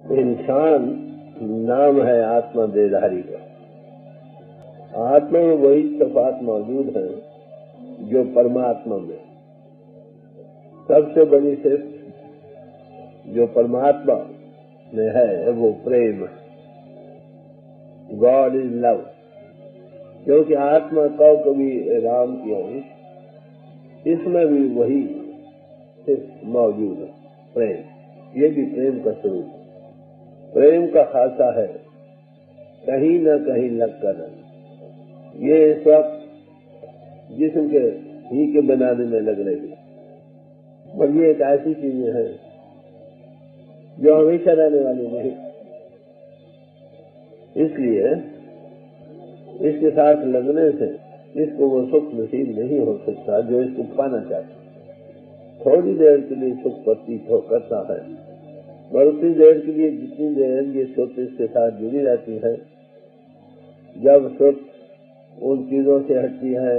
इंसान नाम है आत्मा देहधारी का। आत्मा में वही तफात मौजूद है जो परमात्मा में। सबसे बड़ी सिर्फ जो परमात्मा में है वो प्रेम। God is love. क्योंकि आत्मा कभी राम की अंश, इसमें भी वही सिर्फ मौजूद है प्रेम। ये भी प्रेम का स्वरूप है। प्रेम का खासा है कहीं न कहीं लग कर। ये इस वक्त जिस्म के ही के बनाने में लग रही है, पर ये एक ऐसी चीजें हैं जो हमेशा रहने वाली नहीं। इसलिए इसके साथ लगने से इसको वो सुख नसीब नहीं हो सकता जो इसको पाना चाहता। थोड़ी देर के लिए सुख प्रतीत हो करता है, और उतनी देर के लिए जितनी देर ये सुख इसके साथ जुड़ी रहती है। जब सुख उन चीजों से हटती है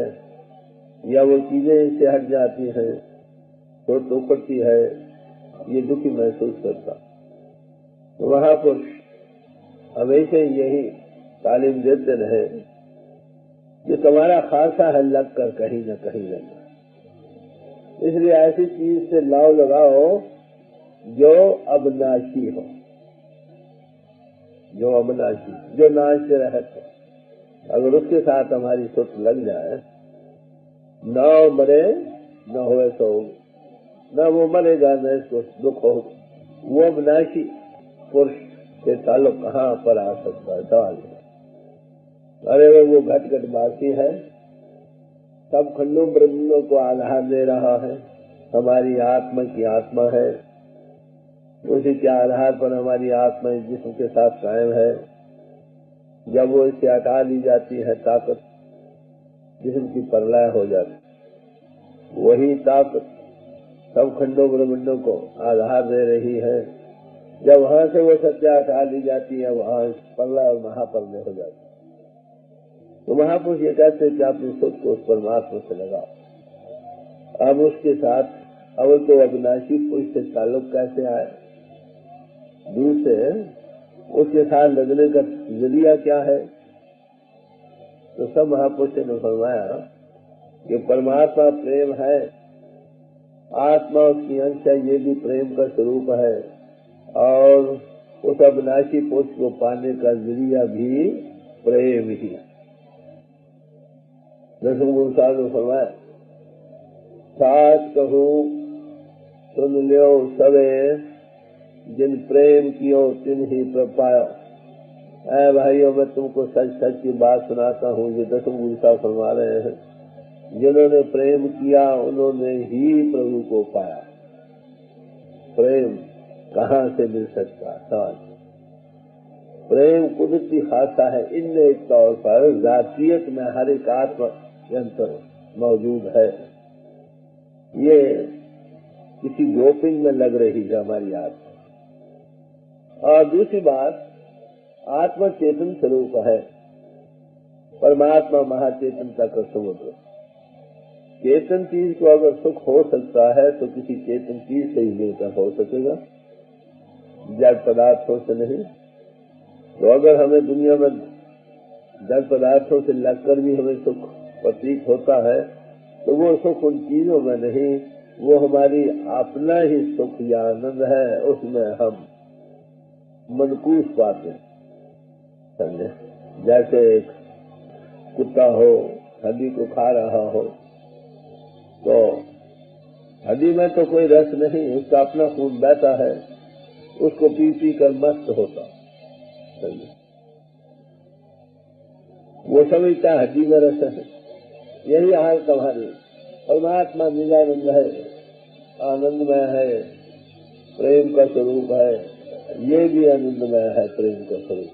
या वो चीजें इससे हट जाती हैं तो उखड़ती है, ये दुखी महसूस करता। महापुरुष हमेशा यही तालीम देते रहे कि तुम्हारा खासा है लग कर कहीं न कहीं रहना। इसलिए ऐसी चीज से लाव लगाओ जो अविनाशी हो, जो अविनाशी, जो नाश से रहत हो। अगर उसके साथ हमारी सुध लग जाए, न मरे न होए तो न वो मरेगा न इसको दुख हो, वो अविनाशी पुरुष से ताल्लुक कहाँ पर आ सकता है? सवाल है। अरे वो घट घट बाकी है, सब खंडों ब्रह्मों को आधार दे रहा है। हमारी आत्मा की आत्मा है, उसी के आधार पर हमारी आत्मा इस जिस्म के साथ कायम है। जब वो इससे हटा ली जाती है ताकत, जिस्म की प्रलय हो जाती। वही ताकत सब खंडों ब्रह्मंडों को आधार दे रही है। जब वहां से वो सत्या हटा ली जाती है, वहां प्रलय और महाप्रलय हो जाती है। तो महापुरुष ये कहते हैं कि अपनी सोच को उस परमात्मा से लगाओ। अब उसके साथ अवल तो अविनाशी पुरुष से ताल्लुक कैसे आए? दूसरे उसके साथ लगने का जरिया क्या है? तो सब महापुरुष ने फरमाया कि परमात्मा प्रेम है, आत्मा उसकी अंश है, ये भी प्रेम का स्वरूप है, और उस अविनाशी पुरुष को पाने का जरिया भी प्रेम ही। दसम गुरु साहब ने फरमाया, साच कहूं सुन लियो सबे, जिन प्रेम कियो तिन ही प्रपायो। ऐ भाइयों, मैं तुमको सच सच की बात सुनाता हूँ। ये दसम गुरु साहब फरमा रहे हैं, जिन्होंने प्रेम किया उन्होंने ही प्रभु को पाया। प्रेम कहाँ से मिल सकता? सवाल। प्रेम कुदरती खासा है। इनने एक तौर पर जातीयत में हर एक आत्मा के अंतर मौजूद है। ये किसी ग्रुपिंग में लग रही है हमारी आत्मा। और दूसरी बात, आत्मा चेतन स्वरूप है, परमात्मा महाचेतनता का समुद्र। चेतन चीज को अगर सुख हो सकता है तो किसी चेतन चीज से ही मिलकर हो सकेगा, जड़ पदार्थों से नहीं। तो अगर हमें दुनिया में जड़ पदार्थों से लगकर भी हमें सुख प्रतीत होता है, तो वो सुख उन चीजों में नहीं, वो हमारी अपना ही सुख या आनंद है। उसमें हम मनकूस पाते हैं। समझे? जैसे एक कुत्ता हो, हड्डी को खा रहा हो, तो हड्डी में तो कोई रस नहीं, उसका अपना खून बहता है, उसको पी पी कर मस्त होता। समझे? वो समझता हड्डी में रस है। यही हाल तुम्हारी। परमात्मा निजानंद है, आनंदमय है, प्रेम का स्वरूप है। ये भी आनंदमय है, प्रेम का स्वरूप।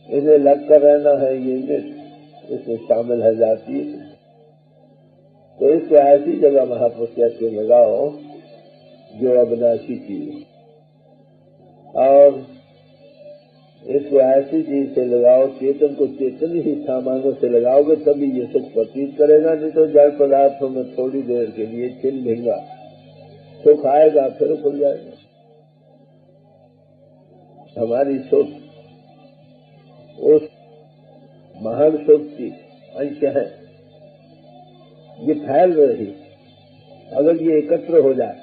इसे लग कर रहना है, ये मित इसमें शामिल है जाती। तो इसको ऐसी जगह महापुरुष कहते लगाओ जो अविनाशी चीज, और इसको ऐसी चीज से लगाओ, चेतन को चेतन ही सामानों से लगाओगे तभी ये सुख प्रतीत करेगा। नहीं तो जड़ पदार्थों में थोड़ी देर के लिए छिल लेगा, सुख आएगा फिर खुल जाएगा। हमारी सोच उस महान सोच की अंश है। ये फैल रही, अगर ये एकत्र हो जाए,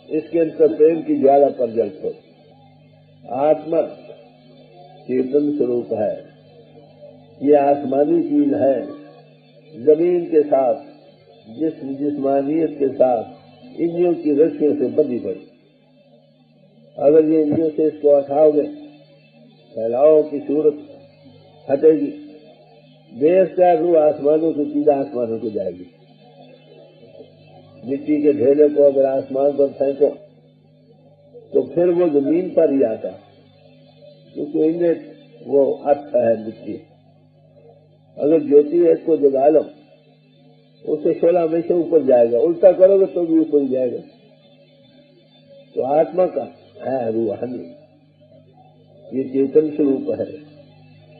इसके अंदर प्रेम की ज्वाला प्रज्वलित हो। आत्मा चेतन स्वरूप है, ये आसमानी चीज है, जमीन के साथ जिस्मानियत के साथ इंद्रियों की रस्सियों से बंधी पड़ी। अगर ये इंद्रियों से इसको हटाओगे, फैलाओ की सूरत हटेगी, बेअख्तियार रूह आसमानों से सीधा आसमानों को जाएगी। मिट्टी के ढेले को अगर आसमान पर फेंको तो फिर वो जमीन पर ही आता, क्योंकि इनमें वो अर्थ है मिट्टी। अगर ज्योति है इसको जगा लो, उसे शोला में से ऊपर जाएगा, उल्टा करोगे तो भी ऊपर जाएगा। तो आत्मा का है रूहानी, ये चेतन स्वरूप है,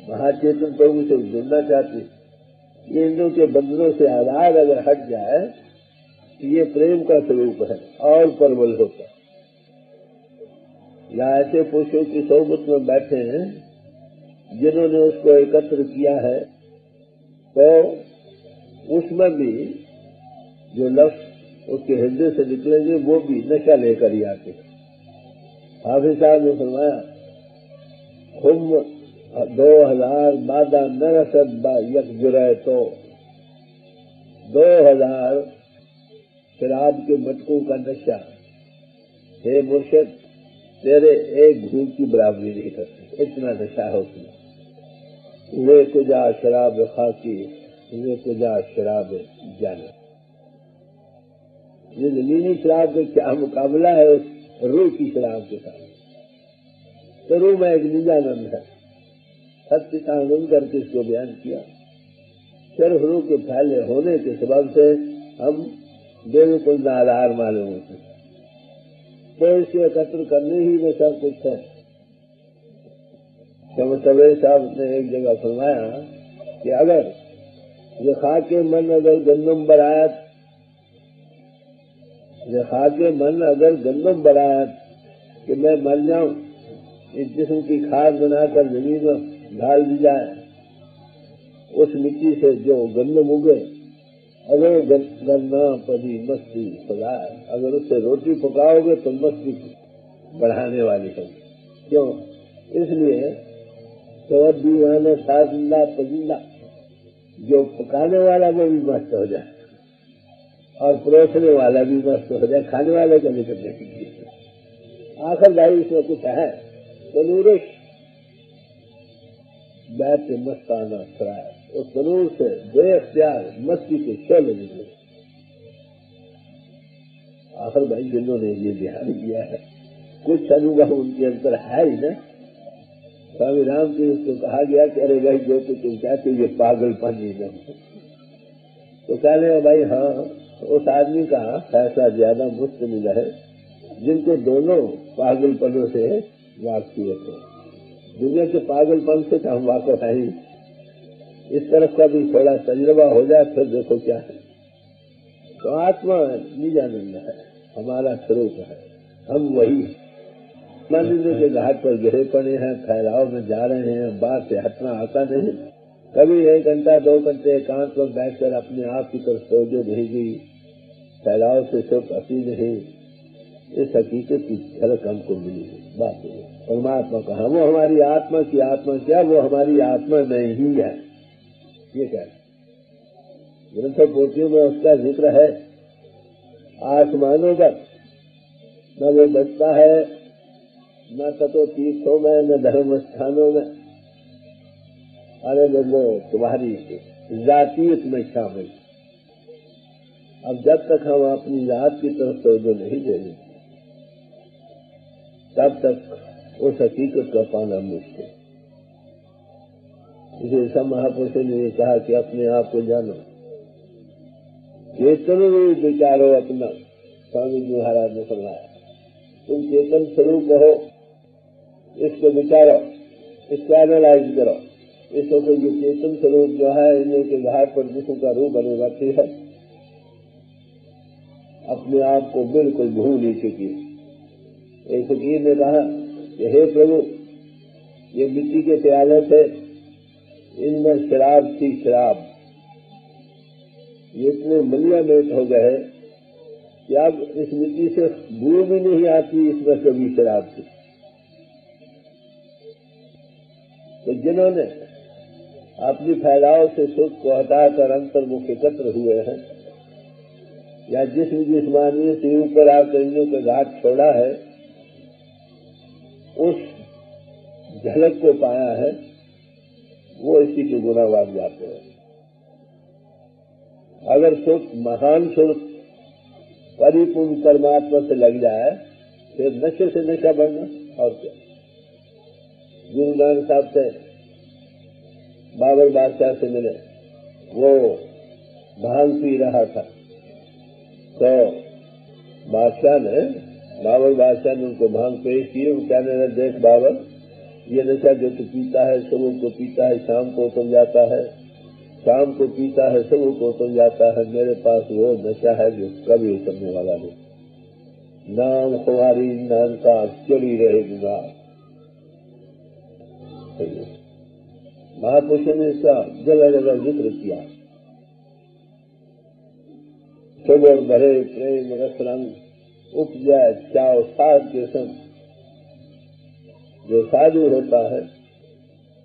महाचेतन प्रभु से जुड़ना चाहती। ये इंद्रियों के बंधनों से आधार अगर हट जाए तो ये प्रेम का स्वरूप है और प्रबल होता। या ऐसे पुरुषों की सोबत में बैठे हैं जिन्होंने उसको एकत्र किया है, तो उसमें भी जो लफ्ज उसके हृदय से निकलेंगे वो भी नशा लेकर ही आते। हाफिज साहब ने फरमाया, हुम 2000 बादा नरसद यकजुरे, तो 2000 शराब के मटकों का नशा, हे मुर्शिद तेरे एक घूंट की बराबरी नहीं करते, इतना नशा होती। वे कुजा शराब खाकी, वे कुजा शराब जाना। ये जमीनी शराब का क्या मुकाबला है उस रूह की शराब के साथ। तो रूह में एक निजानंद है, सत्य का आनंद करके इसको बयान किया। सिर्फ रूह के फैले होने के सबब से हम बिल्कुल नादार मालूम होते हैं, तो इसको एकत्र करने ही में सब कुछ है। शमस साहब ने एक जगह फरमाया कि अगर ये खाके मन अगर गंदम बरात, ये खाके मन अगर गंदम बरात कि मैं मर जाऊं, इस जिस्म की खाद बनाकर जमीन में डाल दी जाए, उस मिट्टी से जो गंदम उगे, अगर गन्ना पदी मस्ती सदा, अगर उससे रोटी पकाओगे तो मस्ती बढ़ाने वाली है। क्यों? इसलिए तो दीवाना साजिंदा पजिंदा, जो पकाने वाला वो भी मस्त हो जाए और परोसने वाला भी मस्त हो जाए, खाने वाले का भी करने की चीज। आखिर भाई इसमें कुछ है तनूरिश बैठ के मस्ताना कराए, उस तनूर से बेअख्तियार मस्ती के शोले निकले। आखिर भाई जिन्होंने ये ध्यान किया है, कुछ अनुभव उनके अंदर है ही ना। स्वामी रामकृष्ण को कहा गया कि अरे भाई जो तो तुम कहते ये पागलपन ही न। तो कहने भाई हाँ, उस आदमी का फैसला ज्यादा मुश्किल है जिनको दोनों पागलपनों से वाकिफ हो। दुनिया के पागलपन से हम वाकिफ है ही, इस तरफ का भी थोड़ा तजुर्बा हो जाए फिर देखो क्या है। तो आत्मा निजानंद है, हमारा स्वरूप है, हम वही मंदिर के घाट पर गिरे पड़े हैं, फैलाव में जा रहे हैं, बाहर से हटना आता नहीं। कभी 1 घंटा 2 घंटे एकांत में बैठकर अपने आप की तरफ तवज्जो नहीं गई, फैलाव से सिर्फ हंसी नहीं, इस हकीकत की झलक हमको मिली। बात परमात्मा कहा, वो हमारी आत्मा की आत्मा क्या, वो हमारी आत्मा नहीं है। ये क्या ग्रंथों पोथियों में उसका जिक्र है। आसमानों पर न वो बचता है, न ततो तीर्थों में, न धर्म स्थानों में। अरे वो तुम्हारी जातीयत में शामिल। अब जब तक हम अपनी जात की तरफ तवज्जो नहीं देंगे तब तक उस हकीकत का पाना मुश्किल। इसे सब महापुरुषों ने ये कहा कि अपने आप को जानो, चेतन रूप विचारो अपना। स्वामी जी महाराज ने फरमाया, तुम चेतन स्वरूप हो, इसको विचारो, इसको एनालाइज करो। इसको कोई ये चेतन स्वरूप जो है इन्हें के घाट पर जिसम का रूप बने बैठी है, अपने आप को बिल्कुल भूल ही चुकी। एक फकीर ने कहा कि हे प्रभु, ये मिट्टी के प्याले थे, इनमें शराब थी, शराब। ये इतने मलियामेट हो गए कि अब इस मिट्टी से बू भी नहीं आती, इसमें कभी शराब थी। तो जिन्होंने अपनी फैलाव से सुख को हटाकर अंतर्मुख एकत्र हुए हैं, या जिस जिस्मानी से ऊपर आकर इंद्रियों का घाट छोड़ा है, उस झलक को पाया है, वो इसी के गुणावान जाते हैं। अगर सुख, महान सुख परिपूर्ण परमात्मा से लग जाए, फिर नशे से नशा बढ़ना और क्या। गुरु नानक साहब से बाबर बादशाह से मिले, वो भांग पी रहा था, तो बाबर बादशाह ने उनको भांग पेश की। वो कहने लगे, देख बाबर, ये नशा जो तू पीता है, सुबह को पीता है, शाम को उतर जाता है, शाम को पीता है, सुबह को उतर जाता है। मेरे पास वो नशा है जो कभी उतरने वाला नहीं। नाम खुमारी नाम का चली रहेगा। महापुरुषों ने इसका जगह जगह जिक्र किया। सुबह भरे प्रेम रस रंग उपजा चाव साध के संग। जो साधु होता है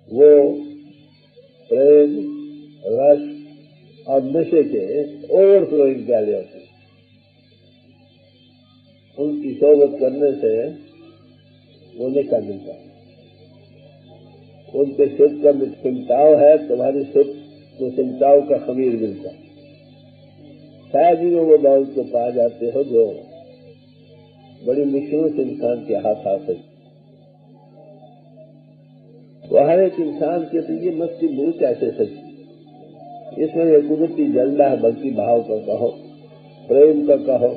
वो प्रेम, रस और नशे के ओवरफ्लोइंग प्याले होते हैं। उनकी सोबत करने से वो नशा मिलता है। उनके सुख का सिमटाव है, तुम्हारी सुख को सिमटाव का खमीर मिलता है। शायद ही वो दौलत को पा जाते हो जो बड़ी मुश्किलों से इंसान के हाथ आ सकती। तो हर एक इंसान के तो ये मस्ती मिल कैसे सकती। इसमें ये कुदरती जलदा है, भक्ति भाव का कहो, प्रेम का कहो।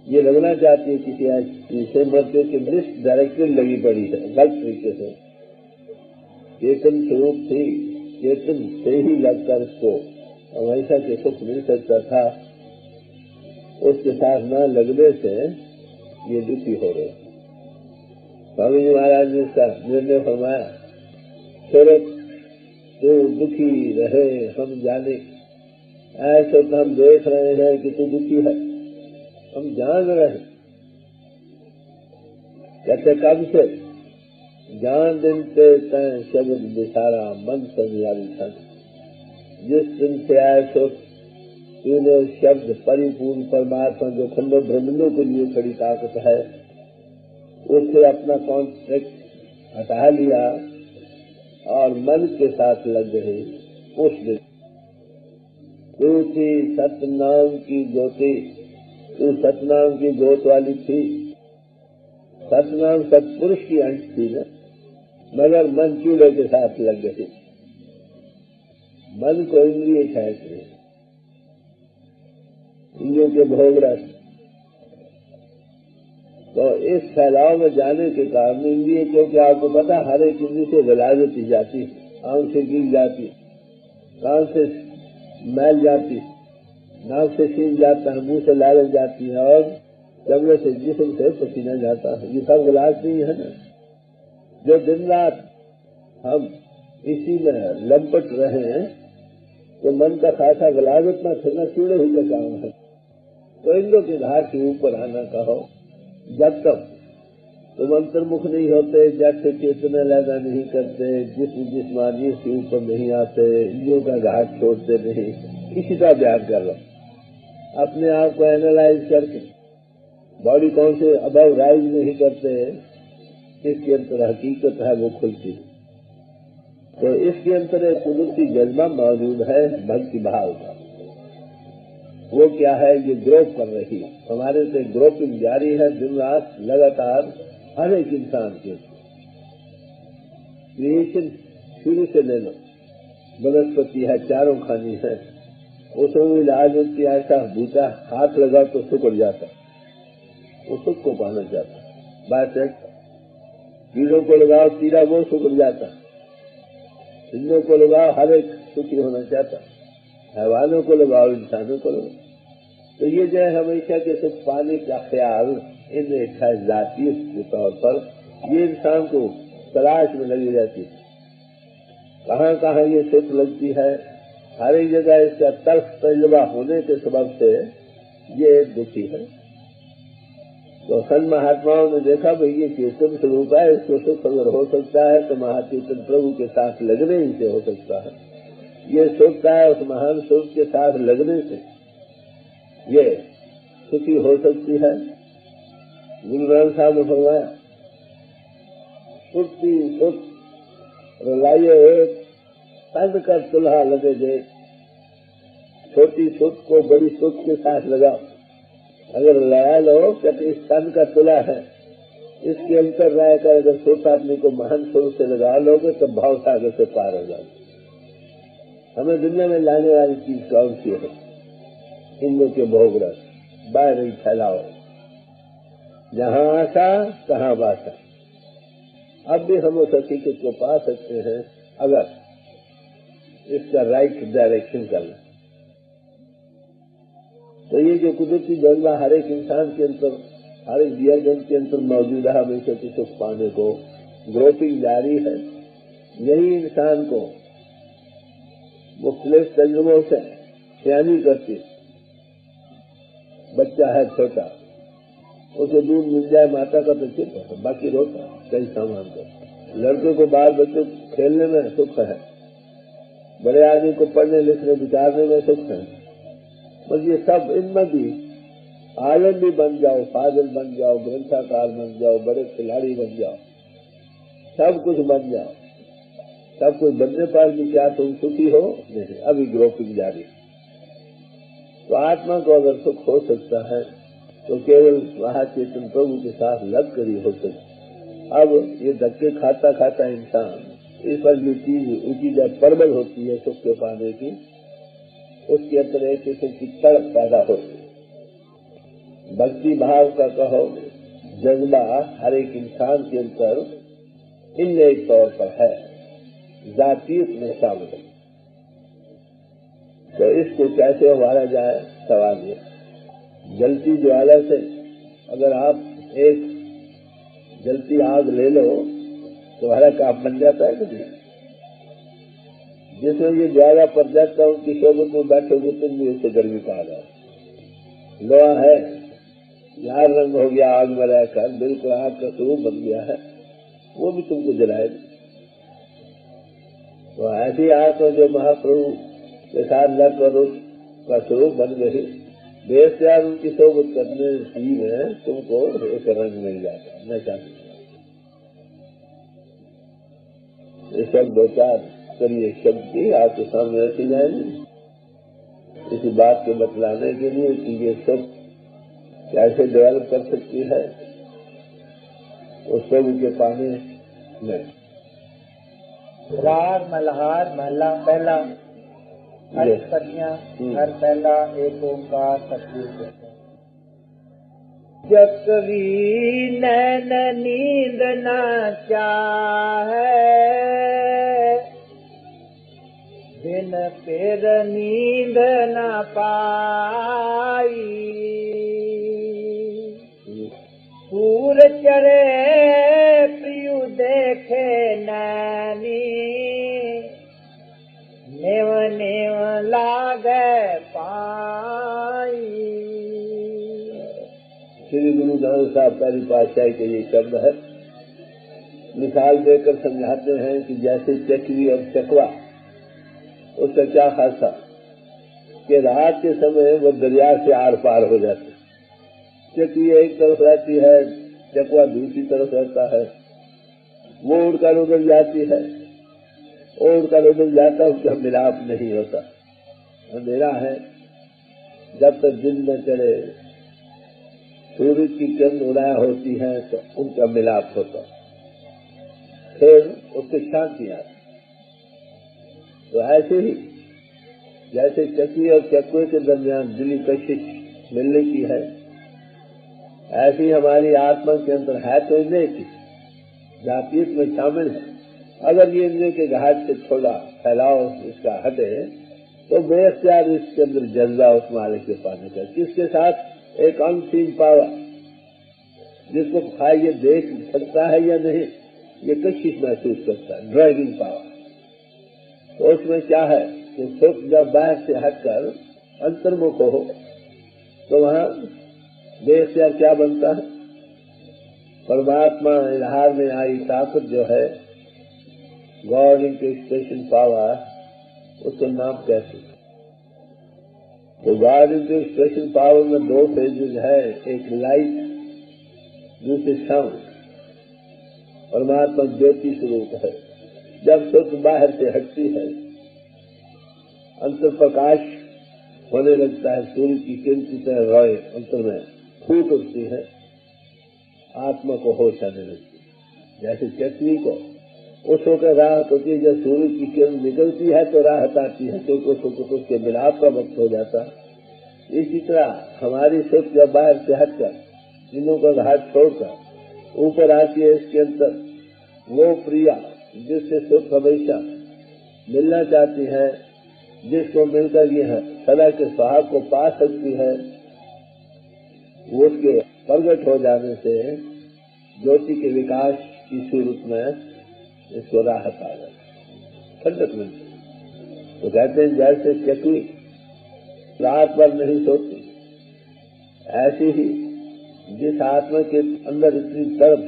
ये लगना चाहती है किसी ऐसी से मृत्यु की लिस्ट डायरेक्टली लगी पड़ी है गलत तरीके से। चेतन स्वरूप थी, चेतन से ही लगकर इसको हमेशा के सुख मिल सकता था, उसके साथ न लगने से ये दुखी हो रहे। स्वामी जी महाराज ने इसका निर्णय फरमाया, सूरत तू दुखी रहे हम जाने। ऐसे तो हम देख रहे हैं कि तू दुखी है, हम जान रहे। कहते कब से? जान दिन ते तय शब्द बिसारा मन संयारी था। जिस दिन से आए सो तूने शब्द परिपूर्ण परमात्मा जो खंडों ब्रह्मांडों के लिए खड़ी ताकत है, उससे अपना कॉन्ट्रैक्ट हटा लिया और मन के साथ लग गए। उस दिन तू थी सतनाम की ज्योति, तू सतनाम की ज्योत वाली थी। सतनाम सतपुरुष की अंश थी न, मगर मन चूड़े के साथ लग गए। मन को इंद्रिय खेच रहे, इंद्रियों के भोग रस। तो इस फैलाव में जाने के कारण इंद्रिय, क्योंकि आपको पता हर एक इंद्रिय से विलाजती जाती, आंख से गिर जाती, कान से मैल जाती, नाक से सीन जाता है, मुंह से लालच जाती है और चमड़े से जिस्म से पसीना जाता है। ये सब विलास नहीं है ना। जो दिन रात हम इसी में लंपट रहे हैं, तो मन का खासा विलासत न फिरना चूड़े ही का काम है। तो इंद्रों के घाट के ऊपर आना कहो। जब तक तुम अंतर्मुख नहीं होते, जब से चेतना लगा नहीं करते, जिस्मानी से ऊपर नहीं आते, इंद्रियों का घाट छोड़ते नहीं, इसी का ध्यान कर लो। अपने आप को एनालाइज करके बॉडी कौन से अबव राइज नहीं करते, इसके अंतर हकीकत है वो खुलती। तो इसके अंतर एक कुदरती जज्बा मौजूद है भक्ति भाव का। वो क्या है? ये ग्रोथ कर रही है हमारे से, ग्रोथिंग जारी है दिन रात लगातार हर एक इंसान के। क्रिएशन शुरू से ले लो, वनस्पति है, चारों खानी है, उसमें भी लाज होती है। ऐसा बूटा हाथ लगा तो सुकड़ जाता, वो सुख को पाना चाहता। बात है कीड़ों को लगाओ कीड़ा वो सुकड़ जाता, इंद्रियों को लगाओ हर एक सुखी होना चाहता, हैवानों को लगाओ इंसानों को लगाओ। तो ये जो है हमेशा के सुख पाने का ख्याल इन इच्छा जातीय के तौर पर ये इंसान को तलाश में लगी रहती है। कहाँ कहाँ ये सुख लगती है, हर एक जगह इसका तर्क तजुर्बा होने के सबब से ये दुखी है। तो संत महात्माओं ने देखा भाई ये चेतन स्वरूप है, इसको सुख अगर हो सकता है तो महाचेतन प्रभु के साथ लगने ही से हो सकता है। ये सुखता है उस महान सुख के साथ लगने से ये सुखी हो सकती है। गुरु ग्रंथ साहब ने फरमाया, सुखती सुख रलाइए एक, तन का चूल्हा लगे दे। छोटी सुख को बड़ी सुख के साथ लगाओ। अगर लगा लो कि इस तन का चूल्हा है, इसके अंतर राय कर अगर सुख आदमी को महान सुख से लगा लोगे तो भाव सागर से पार हो जाओगे। हमें दुनिया में लाने वाली चीज कौन सी है? इंद्र के भोग रस बाहर ही फैलाओ, जहाँ आशा कहाँ बासा। अब भी हम उस हकीकत को पा सकते हैं अगर इसका राइट डायरेक्शन करना। तो ये जो कुदरती जज्बा हर एक इंसान के अंदर, हर एक जीवजंतु के अंदर मौजूद है, हमेशा की सुख पाने को ग्रोथिंग जारी है। यही इंसान को मुख्तलिफ तजुर्बों से सियानी करती। बच्चा है छोटा, उसे दूध मिल जाए माता का तो चुप है, बाकी रोता कई सामान कर। लड़के को बाल बच्चे खेलने में सुख है, बड़े आदमी को पढ़ने लिखने विचारने में सुख है। बस ये सब इनमें भी आलम भी बन जाओ, फाजिल बन जाओ, ग्रंथाकार बन जाओ, बड़े खिलाड़ी बन जाओ, सब कुछ बन जाओ, सब कुछ बनने पर भी क्या तुम सुखी हो? नहीं, अभी ग्रोथिंग जारी। तो आत्मा को अगर सुख हो सकता है तो केवल महाचेतन प्रभु के साथ लग कर ही हो सकता। अब ये धक्के खाता खाता इंसान इस पर जो चीज ऊंची जब प्रबल होती है सुख के पाने की, उसके अंदर एक किस्म की तड़प पैदा होती है। भक्ति भाव का कहो जज्बा हर एक इंसान के अंदर इन एक तौर पर है, जातीयत में शामिल है। तो इसको कैसे उभारा जाए? सवाल ये, जलती ज्वाला से अगर आप एक जलती आग ले लो तो तुम्हारा काम बन जाता है कि नहीं? जिसमें ये ज्वाला पर जाता है उनकी सोबत में बैठोगे तुम भी उससे गर्मी पा जाओ। लोहा है, लाल रंग हो गया आग में रहकर, बिल्कुल आग का स्वरूप बन गया है, वो भी तुमको जलाएगी। तो ऐसी आग में जो महाप्रभु के साथ लगकर उसका स्वरूप बन गई, देश यार उनकी सोबत करने ही में तुमको एक रंग मिल जाता, नशा मिल जाता। ये सब दो चार करिए शब्द की आपके सामने रखी जाएगी इसी बात को बतलाने के लिए कि ये सब कैसे डेवलप कर सकती है उस प्रभु के पाने में। राग मल्हार महला पहला, हर कन्या हर पहला, एक ओंकार सतगुरु। जकवी नैन नींद न चाहे, बिन पेर नींद न पाई। सूर चढ़े प्रियु देखे नैनी, नेव नेव लागे पाई। श्री गुरु नानक साहब पहली पातशाही के ये शब्द है। मिसाल देकर समझाते हैं कि जैसे चकवी और चकवा, उसका क्या खासा कि रात के समय वो दरिया से आर पार हो जाते। चकवी एक तरफ रहती है, चकवा दूसरी तरफ रहता है। वो उड़कर उधर जाती है, उड़कर उधर जाता, उसका मिलाप नहीं होता। अंधेरा है, जब तक दिन न चढ़े सूरज की किरण उदय होती है तो उनका मिलाप होता, फिर उससे शांति आती। तो ऐसे ही जैसे चकवी और चकवे के दरमियान दिली कशिश मिलने की है, ऐसी हमारी आत्मा के अंदर है तो इंद्रिय की जातीयत में शामिल है। अगर ये इंद्रिय के घाट से थोड़ा फैलाव इसका हटे तो बेख्तियार इसके अंदर जज्बा उस मालिक के पाने का, जिसके साथ एक अनसीन पावर जिसको खाए ये देख सकता है या नहीं, ये कशिश महसूस करता है, ड्राइविंग पावर। तो उसमें क्या है कि सुख जब बाहर से हटकर अंतर्मुख हो तो वहां देश या क्या बनता है? परमात्मा इजहार में आई ताकत जो है, गॉड इनटू एक्सप्रेशन पावर, उसका नाम कैसे? तो गॉड इनटू एक्सप्रेशन पावर में दो फेजेज है, एक लाइट, दूसरे साउंड। परमात्मा ज्योति स्वरूप है। जब सुख बाहर से हटती है, अंतर प्रकाश होने लगता है, सूर्य की किरण की तरह रोए अंतर में फूट उठती है, आत्मा को होश आने लगती है। जैसे चटनी को उसको का राहत होती है, जब सूर्य की किरण निकलती है तो राहत आती है, क्योंकि उसको उसके मिलाप का वक्त हो जाता है। इसी तरह हमारी सुख जब बाहर से हटकर, दिनों का घाट छोड़कर ऊपर आती है, इसके अंदर वो प्रिया जिससे सुख हमेशा मिलना चाहती है, जिसको मिलकर यह सदा के सुहाग को पा सकती है, वो उसके प्रगट हो जाने से ज्योति के विकास की सूरत में इसको राहत आ जाती, ठंडक मिलती। तो कहते हैं जैसे चकली रात भर नहीं सोती, ऐसी ही जिस आत्मा के अंदर इतनी तड़प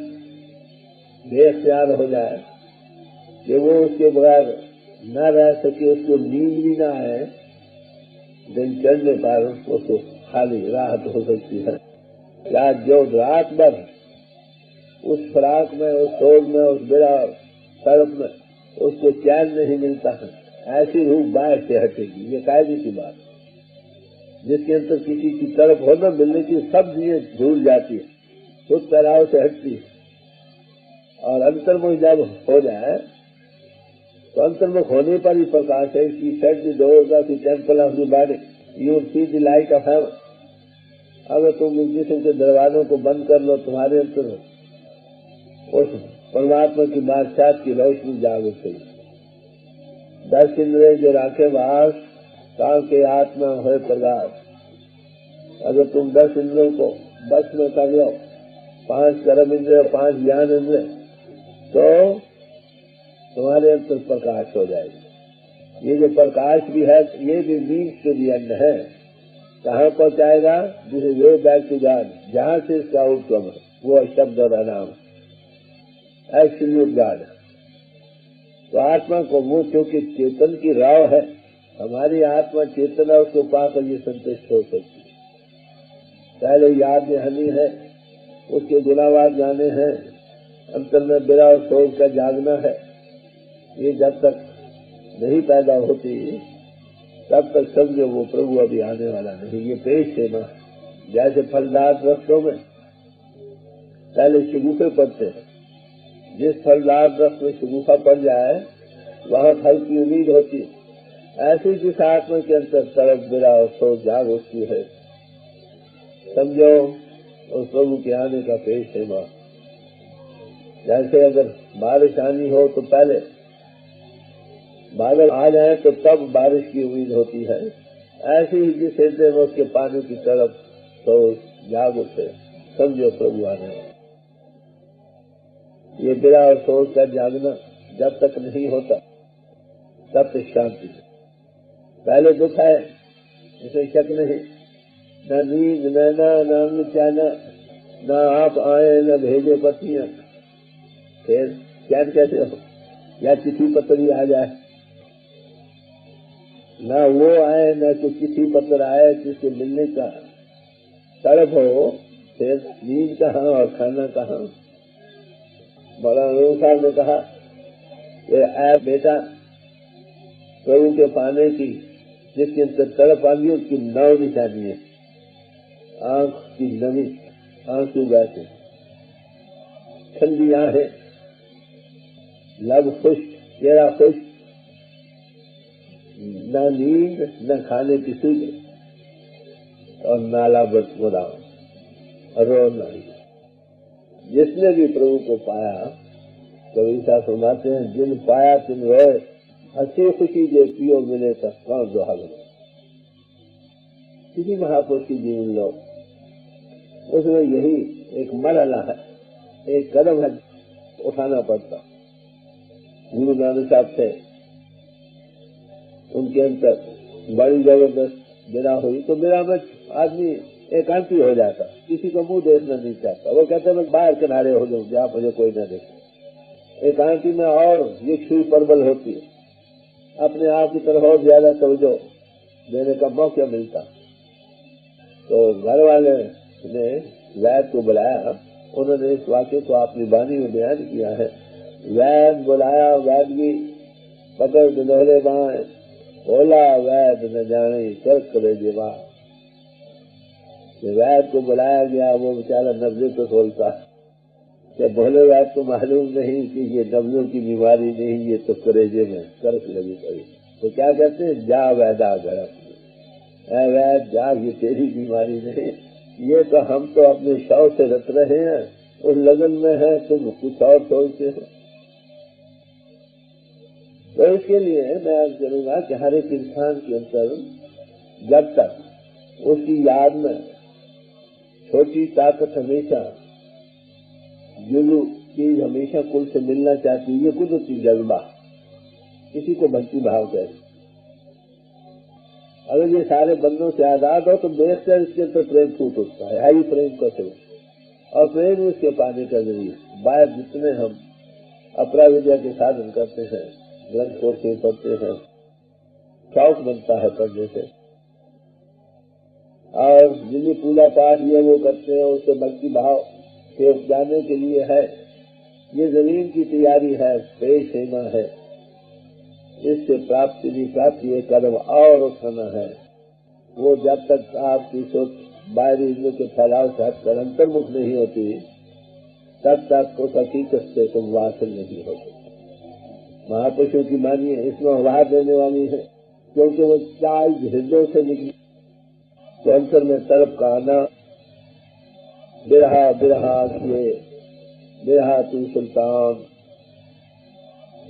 बेख्तियार हो जाए कि वो उसके बगैर न रह सके, उसको नींद भी ना आए, दिन चढ़ने पर उसको खाली राहत हो सकती है। या जो रात भर उस फराक में, उस शोध में, उस बिरा तड़प में उसको चैन नहीं मिलता है, ऐसी रूह बाहर से हटेगी। ये कायदे की बात, जिसके अंदर किसी की तड़प हो न मिलने की, सब चीजें भूल जाती है, खुद तनाव से हटती है। और अंतर्मुख जब हो जाए तो अंतर्मुख होने पर ही प्रकाश है। She shut the doors of the temple of the body, you will see the light of heaven. अगर तुम इस जिस्म के दरवाजों को बंद कर लो, तुम्हारे अंदर उस परमात्मा की बादशाहत की रोशनी जाग उठेगी। 10 इंद्रिय जो राखे वास, काल के आत्मा हो प्रकाश। अगर तुम 10 इंद्रियों को बस में कर लो, 5 कर्म इंद्रिय, 5 ज्ञान इंद्रिय, तो तुम्हारे अंदर प्रकाश हो जाएगा। ये जो प्रकाश भी है, ये भी मीन्स टू दी एंड है। कहाँ पहुंचाएगा? This is way back to God, जहां से इसका आउटकम है, वो शब्द और नाम एब्सोल्यूट गॉड। तो आत्मा को वो क्योंकि चेतन की राव है, हमारी आत्मा चेतना, उसको पाकर ये संतुष्ट हो सकती है। पहले याद हनी है, उसके गुनाहगार जाने हैं, अंतर में बिरा और सोच का जागना है। ये जब तक नहीं पैदा होती तब तक समझो वो प्रभु अभी आने वाला नहीं। ये पेश है ना, जैसे फलदार वृक्षों में पहले शगुफे पड़ते हैं, जिस फलदार वृक्ष में शगुफा पड़ जाए वहां फल की उम्मीद होती है। ऐसी जिस आत्मा के अंदर तड़प बिरा और सोच जाग उठती है, समझो उस प्रभु के आने का पेश है मां। जैसे अगर बारिश आनी हो तो पहले बादल आ जाए तो तब बारिश की उम्मीद होती है, ऐसे ही जिस हृदय में उसके पानी की तरफ तो जाग उठे, समझो प्रभु आने वाला। ये बिरा और सोच का जागना जब तक नहीं होता तब तक शांति। पहले दुख है, इसे शक नहीं, न नींद, न चैना, न आप आए, न भेजे पत्नियां। फिर चैन कैसे हो? या चिट्ठी पत्र ही आ जाए, ना वो आए, न तो चिट्ठी पत्र आए जिसके मिलने का तड़प हो, फिर नींद कहाँ और खाना कहाँ। मौलाना साहब ने कहा ये आया बेटा प्रभु के पाने की, जिसके अंदर तड़प आनी उसकी 9 निशानी है। आंख की नमी, आंसू बहते, ठंडी आंखें, लब खुश, चेहरा खुश, न नींद, न खाने की सूझ और नाला बदमुदाम, रो नहीं। जिसने भी प्रभु को पाया, कबीर साहब फरमाते हैं, जिन पाया तिन रोए, हंसी खुशी जे पियो मिले तक कौन दुहाग। किसी महापुरुष की जीवन लो, उसमें यही एक मरहला है, एक कदम है उठाना पड़ता। गुरु नानक साहब थे, उनके अंदर बड़ी जबरदस्त बिना हुई तो बिना में आदमी एकांती हो जाता, किसी को मुंह देखना नहीं चाहता। वो कहते मैं बाहर किनारे हो जाऊं जहाँ मुझे कोई न देखे। एकांती में और ये सुई प्रबल होती है, अपने आप की तरफ और ज्यादा तवज्जो देने का मौका मिलता। तो घर वाले ने वैद को बुलाया, उन्होंने इस वाक्य को अपनी वाणी में बयान किया है। वैद बुलाया वैद की पकड़ डोले बाएं, बोला वैद न जाने कर करे जीवा। वैद को बुलाया गया, वो बेचारा नब्जों को खोलता है। भोले वैद को मालूम नहीं कि ये नब्जों की बीमारी नहीं, ये तो करेजे में कर्क लगी पड़ी। तो क्या कहते हैं, जा वैदा गरम, वैद जा, ये तेरी बीमारी नहीं, ये तो हम तो अपने शव से रत रहे हैं, उस लगन में है, तुम कुछ और सोचते हो। तो इसके लिए मैं आज करूंगा कि हर एक इंसान के अंदर जब तक उसकी याद में छोटी ताकत हमेशा जो चीज हमेशा कुल से मिलना चाहती है, ये कुदरती जज्बा, किसी को भक्ति भाव कहते। अगर ये सारे बंधनों से आजाद हो तो देखकर इसके अंदर प्रेम फूट उठता है ही प्रेम का स्वरूप। और प्रेम इसके पाने का जरिए बाहर जितने हम अपराविद्या के साधन करते हैं, ग्रंथ कोर्सें पढ़ते हैं, शौक बनता है पढ़ने से, और जिन्हें पूजा पाठ ये वो करते हैं उससे भक्ति भाव के जाने के लिए है, ये जमीन की तैयारी है, पेश हेमा है, इससे प्राप्ति भी प्राप्ति एक कदम और उठाना है। वो जब तक आपकी सोच बाहरी इंद्रियों के फैलाव से हटकर अंतर्मुख नहीं होती, तब तक उस हकीकत से तुम वासिल नहीं होते। महापुरुषों की मानिए इसमें उभार देने वाली है, क्योंकि वो चाय हृदय से निकली तो अंतर में तरफ का आना, बिरहा बिरहा किए बिरहा तू सुल्तान,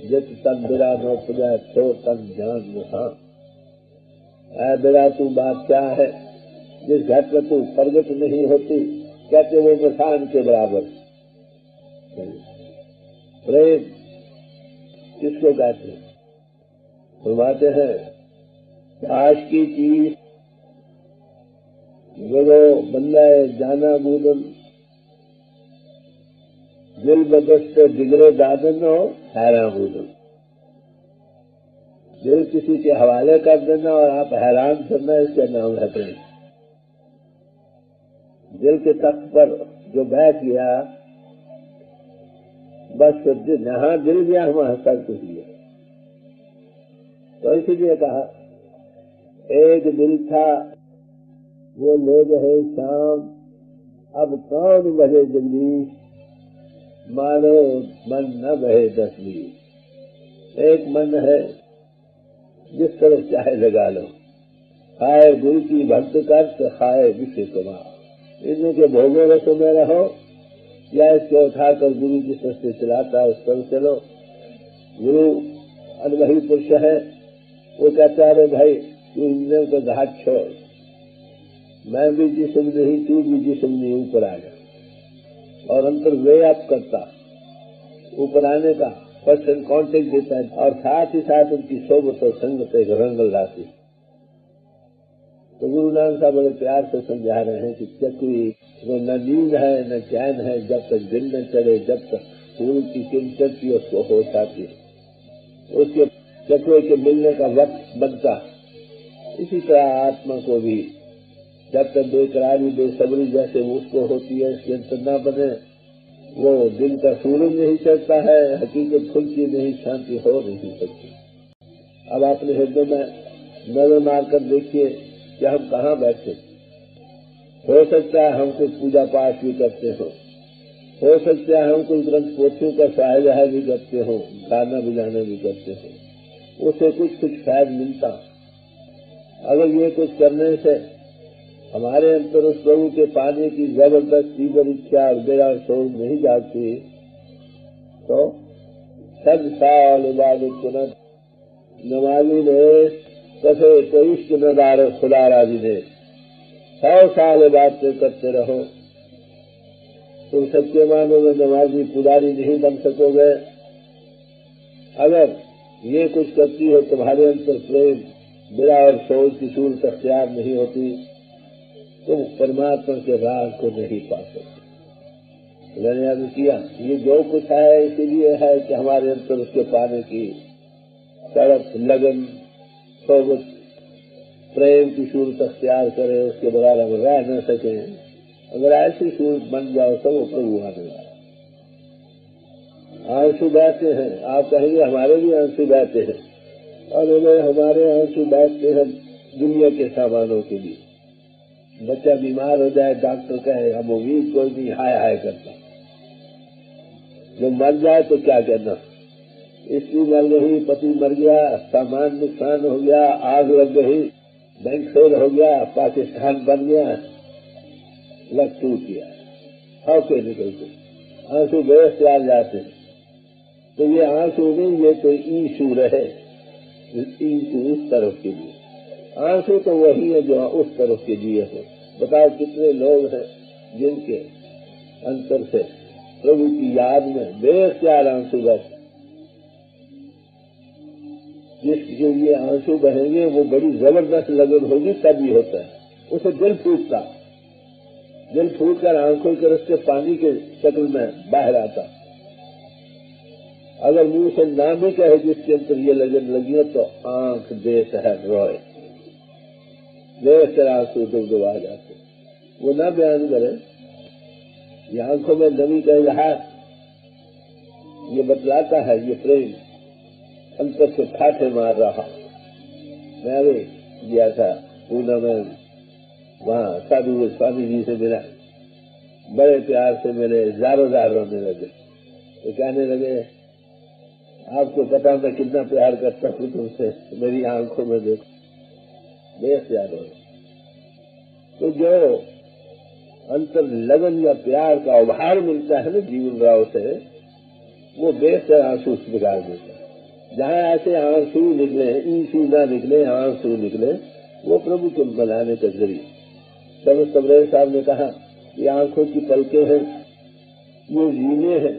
जित तन बिरा नो पुजा तो तन जान रहा। बिरा तू बादशाह है, जिस घट में तू प्रगट नहीं होती, कहते वो मसान के बराबर। प्रेम किसको कहते हैं? फरमाते हैं काश की चीज गुरो बंदा जाना बूदन, दिल बदस्त जिगरे दादन हो हैरान बूदन। दिल किसी के हवाले कर देना और आप हैरान करना, इसका नाम है प्रेम। दिल के तख्त पर जो बैठ गया, बस जहां दिल गया वहां सब कुछ गया। तो इसीलिए कहा एक दिल था वो ले गए शाम, अब कौन बहे जगदीश, मानो मन न बहे दसवीं। एक मन है जिस तरफ चाहे लगा लो, खाए गुरु की भक्त कर तो खाए विषय कुमार। इन्हीं के भोगों रसों में रहो या इसको उठाकर गुरु जिस रस्ते चलाता है उस पर चलो। गुरु अनुभवी पुरुष है, वो कहता है भाई तू इंद्रियों को घाट छोड़, मैं भी जिस्म नहीं तू भी जिस्म नहीं, ऊपर आ जा। और अंतर वे आप करता ऊपर आने का पर्सन कॉन्टेक्ट देता है, और साथ ही साथ उनकी सोबत और संगत एक रंग लाती। तो गुरु नानक साहब बड़े प्यार से समझा रहे हैं कि चकवी वो न नींद है न चैन है, जब तक दिल न चढ़े, जब तक गुरु की किंचती उसको होश आती, उसके चकवे के मिलने का वक्त बनता। इसी तरह आत्मा को भी जब तक बेकरारी बेसब्री जैसे उसको होती है, इसके अंतर न बने, वो दिन का सूरज नहीं चढ़ता है, हकीकत खुलती नहीं, शांति हो नहीं सकती। अब अपने हृदय में नजर मारकर देखिए कि हम कहाँ बैठे। हो सकता है हम कुछ पूजा पाठ भी करते हो सकता है हम कुछ ग्रंथ पोथियों का सहाय भी करते हो, गाना बजाना भी करते हो, उससे कुछ फैद मिलता। अगर ये कुछ करने से हमारे अंदर उस प्रभु के पाने की जबरदस्त तीव्र इच्छा और बेरा सोच नहीं जाती, तो सब साल इबादत कुनत नमाजी ने कसे तो इश्क नदार खुदा राजी ने 100 साल इबादतें करते रहो, तुम सच्चे मानो में नमाजी पुजारी नहीं बन सकोगे। अगर ये कुछ करती हो तुम्हारे अंतर प्रेम बिरा और सोच की सूरत अख्तियार नहीं होती, तुम परमात्मा के राज को नहीं पा सकते। मैंने अब किया, ये जो कुछ है इसीलिए है कि हमारे अंतर उसके पाने की तड़प, लगन, सोबत, प्रेम की सूरत अख्तियार करे, उसके बगैर हम रह न सके। अगर ऐसी सूरत बन जाओ तो वो प्रभु आने वाला। आंसू बहते हैं, आप कहेंगे हमारे भी आंसू बहते हैं, और हमारे आंसू बहते हैं दुनिया के सामानों के लिए। बच्चा बीमार हो जाए, डॉक्टर कहे हम उम्मीद कोई नहीं, हाय हाय करता। जब मर जाए तो क्या कहना, स्त्री मर गई, पति मर गया, सामान नुकसान हो गया, आग लग गई, बैंक फेल हो गया, पाकिस्तान बन गया, लग टूट गया, हौके निकलते, आंसू बेहोश आ जाते हैं। तो ये आंसू नहीं, ये तो ईशू रहे, ईशू उस तरफ के लिए। आंसू तो वही है जो उस तरफ के लिए है। बताओ कितने लोग हैं जिनके अंतर से प्रभु की याद में बेख्याल आंसू बहते। जिसके लिए आंसू बहेंगे वो बड़ी जबरदस्त लगन होगी, तभी होता है। उसे दिल फूटता, दिल फूट कर आंखों के रस्ते पानी के शक्ल में बाहर आता। अगर मुंह से ना भी कहे जिसके अंतर ये लगन लगी है तो आंख देश है रोए, देश कर आंसू दुबदुबा जाते। वो ना बयान करे, ये आंखों में नमी का इजहार, ये बतलाता है ये प्रेम अंतर से ठाठे मार रहा। मैं अभी गया था पूना में, वहाँ साधु स्वामी जी से मिला, बड़े प्यार से मिले, ज़ारो रोने लगे। तो कहने लगे आपको पता मैं कितना प्यार करता हूँ तुमसे, मेरी आंखों में देखो, बेहद प्यार हो। तो जो अंतर लगन या प्यार का उभार मिलता है ना जीवन राव से, वो बेहतर आंसू बिगाड़ देता है। जहाँ ऐसे आंसू निकले, ईशू ना निकले, आंसू निकले, वो प्रभु के बनाने का जरिए। सब सबरेज साहब ने कहा ये आंखों की पलकें हैं, ये जीने हैं,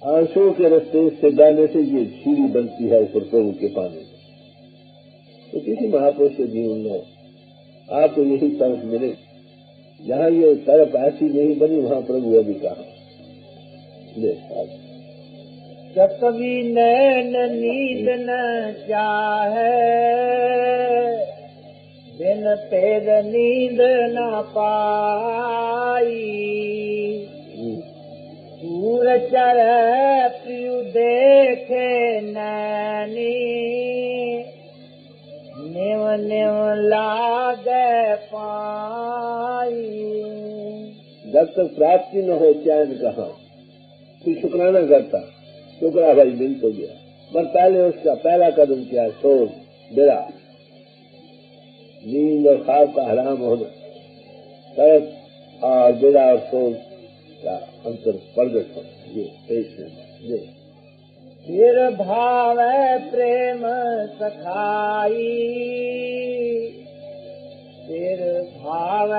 आंसुओं के रास्ते से जाने से ये सीढ़ी बनती है ऊपर प्रभु के पाने। तो किसी महापुरुष के जीवन में आपको यही तरफ मिले, जहाँ ये तरफ ऐसी नहीं बनी वहाँ प्रभु अभी कहा कभी नैन नींद न चाहे, बिन तेरे नींद न पाई। सूर चढ़ प्रियु देखे नैनी, निव निव लागे पाई। जब तक प्राप्ति न हो चैन कहाँ, फिर शुक्राना करता, शुक्रा भाई मिल तो गया, पर पहले उसका पहला कदम क्या है, सोच बिरा, नींद और ख्वाब का हराम होना, तरस और बिरा और सोच का अंतर प्रगट हो। ये फिर भाव प्रेम सखाई, फिर भाव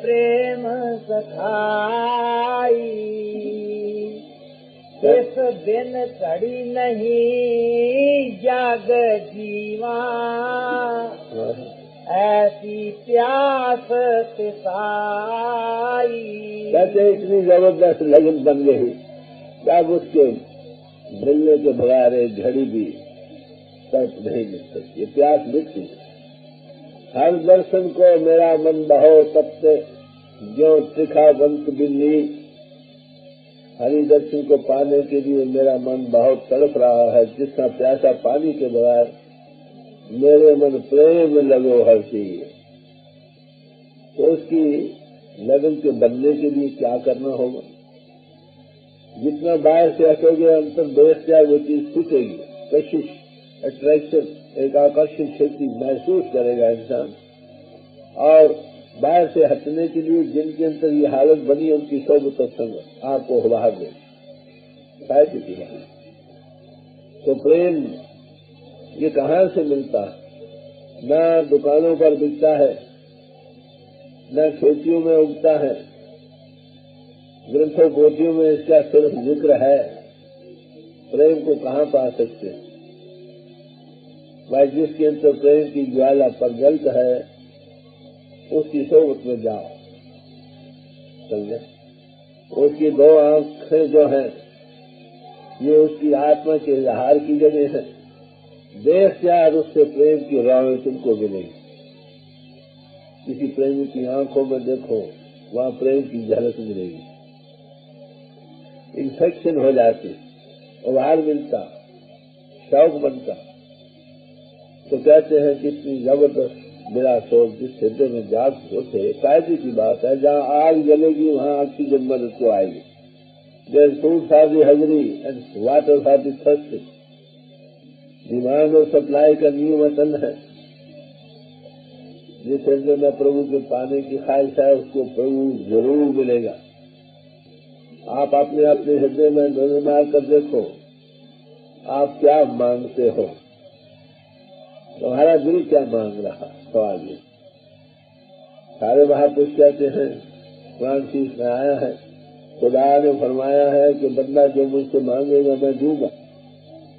प्रेम सखाई। इस दिन चढ़ी नहीं जाग जीवा, ऐसी प्यास तिसाई। कैसे इतनी जबरदस्त लगन बन गई, तब उसके मिलने के बगैर एक घड़ी भी तर्क नहीं मिल सकती, प्यास मिटती। हर दर्शन को मेरा मन बहो तपते, जो त्रिखा बंत बिल्ली। हरि दर्शन को पाने के लिए मेरा मन बहुत तड़प रहा है, जिसका प्यासा पानी के बगैर मेरे मन प्रेम लगो हर चीज। तो उसकी लगन के बनने के लिए क्या करना होगा? जितना बाहर से हटोगे अंतर दोष जाए वो चीज छूटेगी, कशिश, अट्रैक्शन, एक आकर्षण शक्ति महसूस करेगा इंसान। और बाहर से हटने के लिए जिनके अंदर ये हालत बनी उनकी सोबत और संगत आपको बाहर दे चुकी है। तो प्रेम ये कहाँ से मिलता है? न दुकानों पर बिकता है, न खेतियों में उगता है, ग्रंथों पोथियों में इसका सिर्फ जिक्र है, प्रेम को कहाँ पा सकते हैं? भाई जिसके अंदर प्रेम की ज्वाला प्रज्वलित है उसकी सोबत में जाओ, समझे? उसकी दो आंखें जो हैं ये उसकी आत्मा के इजहार की जगह है। देख यार उससे प्रेम की राहें तुमको मिलेगी। किसी प्रेमी की आंखों में देखो, वहां प्रेम की झलक मिलेगी। इन्फेक्शन हो जाती, उभार मिलता, शौक बनता। तो कहते हैं कितनी जबरदस्त मेरा शौक जिस हृदय में जाग होते, कायदे की बात है, जहाँ आग जलेगी वहाँ ऑक्सीजन मदद को आएगी। There's food for the hungry and water for the thirsty. Demand और सप्लाई का नियम वतन है। जिस हृदय में प्रभु के पाने की ख्वाहिश है उसको प्रभु जरूर मिलेगा। आप अपने अपने हृदय में नजर मार कर देखो, आप क्या मांगते हो, तुम्हारा दिल क्या मांग रहा। सवाल ये सारे महापुरुष कहते हैं, कुरान शरीफ में आया है, खुदा ने फरमाया है कि बंदा जो मुझसे मांगेगा मैं दूंगा।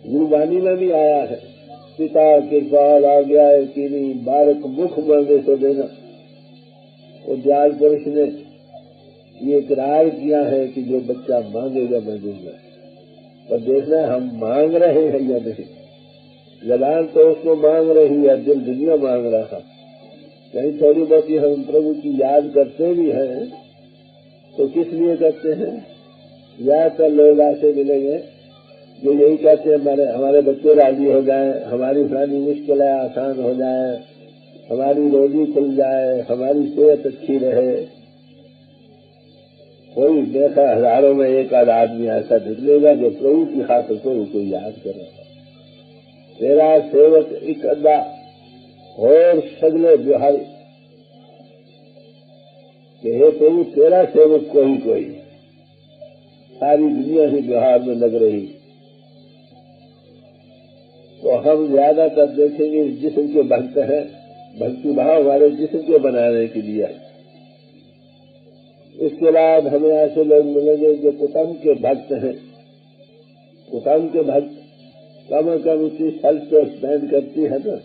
गुरबानी में भी आया है, पिता के पाल आ गया है कि नहीं, बालक मुख मांगे तो देना। और दयाल पुरुष ने ये इकरार किया है कि जो बच्चा मांगेगा मैं दूंगा। पर देखना हम मांग रहे हैं या नहीं। जबान तो उसको मांग रही है, दिल दुनिया मांग रहा। कहीं थोड़ी बहुत हम प्रभु की याद करते भी हैं तो किस लिए करते हैं? याद कर लोग ऐसे मिलेंगे जो यही कहते हैं हमारे बच्चे राजी हो जाए, हमारी फलानी मुश्किलें आसान हो जाए, हमारी रोजी खुल जाए, हमारी सेहत अच्छी रहे। कोई देखा हजारों में एक आध आदमी ऐसा निकलेगा जो प्रभु की खातिर प्रभु को याद कर रहा है। तेरा सेवक एक अद्दा और सगले बिहारी कि हे प्रभु तेरा सेवक कोई सारी दुनिया ही बिहार में लग रही। तो हम ज्यादातर देखेंगे जिस्म के भक्त हैं, भक्ति भाव वाले जिस्म के बनाने के लिए। इसके बाद हमें ऐसे लोग मिलेंगे जो कुटुंब के भक्त हैं। कुटुंब के भक्त कम कम उसकी सेल्फ को स्पेंड करती है ना,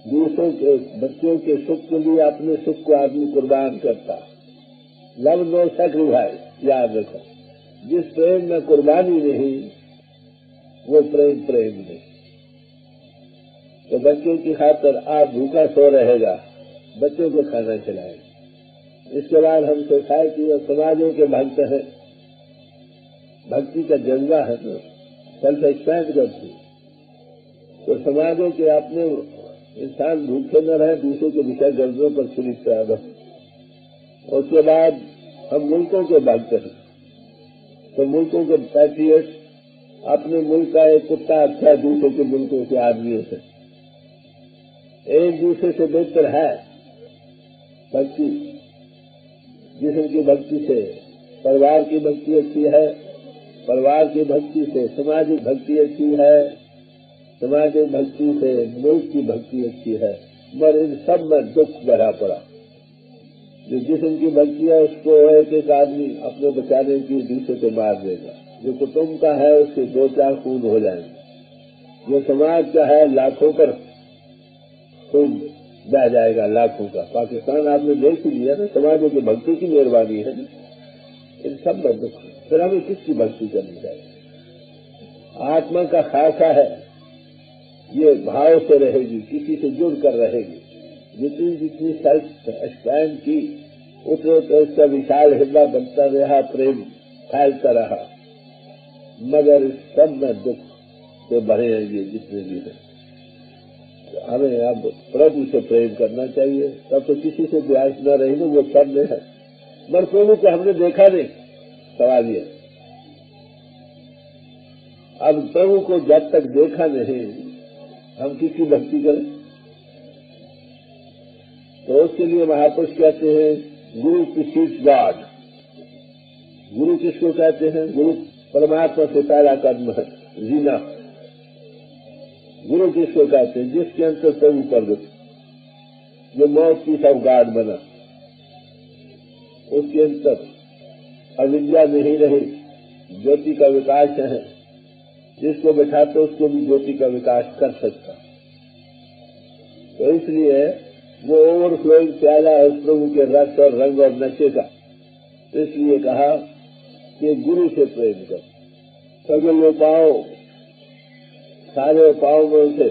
दूसरों के बच्चों के सुख के लिए अपने सुख को आदमी कुर्बान करता। लव नो सैक्रिफाइस, याद रखो। जिस प्रेम में कुर्बानी नहीं वो प्रेम नहीं। तो बच्चों की खातिर आप भूखा सो रहेगा, बच्चों को खाना खिलाएगा। इसके बाद हम सोसाइटी और समाजों के भक्त हैं। भक्ति का जज्बा है ना, सेल्फ एक्सपेंड करती। तो समाजों के अपने इंसान भूखे न रहे, दूसरों के विषय गर्जों पर छुरी पैदा। उसके बाद हम मुल्कों के भक्त हैं। तो मुल्कों के पैट्रियट, अपने मुल्क का एक कुत्ता अच्छा है दूसरों के मुल्कों के आदमियों से, एक दूसरे से बेहतर है। भक्ति जिस्म की भक्ति से परिवार की भक्ति अच्छी है, परिवार की भक्ति से सामाजिक भक्ति अच्छी है, सामाजिक भक्ति से मुल्क की भक्ति अच्छी है। मगर इन सब में दुख भरा पड़ा। जो जिस्म की भक्ति है उसको एक एक आदमी अपने बचाने की दूसरे को मार देगा। जो कुटुंब का है उसके 2-4 खून हो जाएंगे। जो समाज का है लाखों पर खून बह जाएगा, लाखों का। पाकिस्तान आपने देख ही लिया ना, समाजों की भक्ति की मेहरबानी है। इन सब में दुख। फिर हमें किसकी भक्ति करनी चाहिए? आत्मा का खासा है, ये भाव से रहेगी, किसी से जुड़ कर रहेगी। जितनी जितनी सेल्फ एक्सपेंड की उतने तो इसका विशाल हृदय बनता रहा, प्रेम फैलता रहा। मगर सब में दुख से भरे हैं ये जितने भी हैं। हमें अब प्रभु से प्रेम करना चाहिए, तब तो किसी से द्वेष न रही ना, वो सब में है। मगर प्रभु को हमने देखा नहीं। सवाल ये, अब प्रभु को जब तक देखा नहीं हम किसकी भक्ति करें? तो उसके लिए महापुरुष कहते हैं गुरु प्रीसीड्स गॉड। गुरु किसको कहते हैं? गुरु परमात्मा से पहला कदम है जीना। गुरु किसको कहते हैं? जिसके अंतर प्रभु प्रगट, जो मौत की सौगात बना, उसके अंतर अविद्या नहीं रही, ज्योति का विकास है। जिसको बैठाते उसको भी ज्योति का विकास कर सकता। तो इसलिए वो ओवरफ्लोइंग प्याला है उस प्रभु के रस और रंग और नशे का। इसलिए कहा कि गुरु से प्रेम कर। सगल उपायों, सारे उपायों में से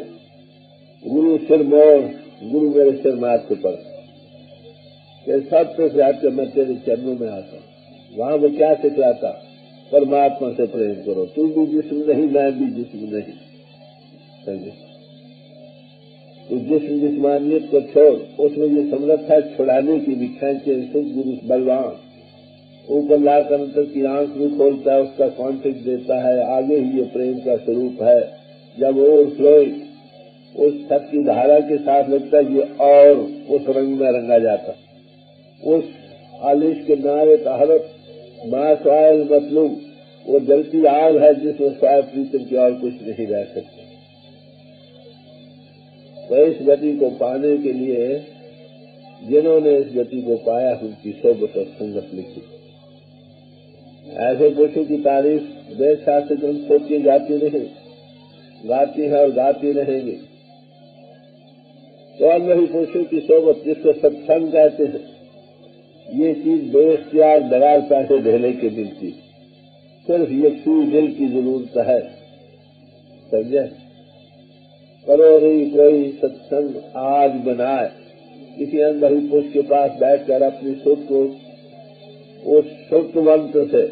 गुरु सिर मोर, गुरु मेरे सिर माथे पर के सब पे जाकर मैं तेरे चरणों में आता हूँ। वहां वो क्या सिखलाता? परमात्मा से प्रेम करो। तू भी जिस्म नहीं, मैं भी जिस्म नहीं। समझे? तो जिस्मानियत को छोड़, उसमें ये समर्था छुड़ाने की भी खेचे सुख गुरु बलवान ऊपर लाकर अंतर की आंख भी खोलता है, उसका कॉन्टेक्ट देता है। आगे ही ये प्रेम का स्वरूप है। जब ओवरफ्लोइंग उस छत की धारा के साथ लगता है ये और उस रंग में रंगा जाता। उस आलिश के नारे तहरत माँ स्वायल मतलूब वो जलती आग है जिसमें स्वाय प्रीतम की और कुछ नहीं रह सकती। तो इस गति को पाने के लिए जिन्होंने इस गति को पाया उनकी सोबत और संगत लिखी। ऐसे पुरुषों की तारीफ वेद शास्त्र ग्रंथ सोची जाती नहीं, गाती है और गाती रहेंगी। तो अन्य ही पुरुषों की सोबत जिसको सत्संग कहते हैं, ये चीज बेख्तियार दरार पैसे ढेले के मिलती। सिर्फ ये सुई दिल की जरूरत है। समझे? करो रही कोई सत्संग आज बनाए, किसी अनुभवी पुरुष के पास बैठकर अपनी सुख को उस सुख मंत्र से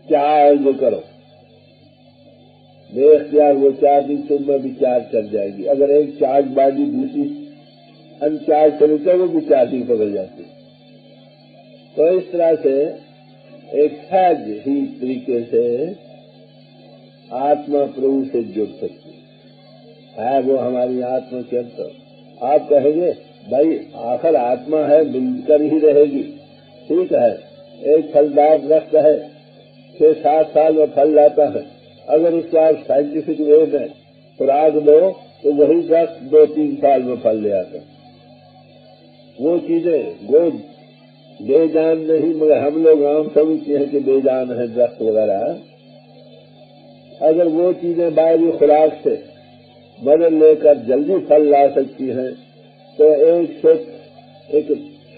चार्ज करो। बेख्तियार वो चार्जिंग तुम में भी चार्ज कर जाएगी। अगर एक चार्ज बाजी दूसरी अनचार्ज चले तो वो भी चार्जिंग पकड़ जाती। तो इस तरह से एक सहज ही तरीके से आत्मा प्रभु से जुड़ सकती है। वो हमारी आत्मा के अंदर। आप कहेंगे भाई आखिर आत्मा है, मिलकर ही रहेगी। ठीक है, एक फलदार वृक्ष है, 6-7 साल में फल लाता है। अगर उसको आप साइंटिफिक वे में खुराक दो तो वही वृक्ष 2-3 साल में फल ले आता। वो चीजें वो बेजान नहीं, मगर हम लोग आम समझते हैं कि बेजान है वृक्ष वगैरह। अगर वो चीजें बाहरी खुराक से बदल लेकर जल्दी फल ला सकती हैं, तो एक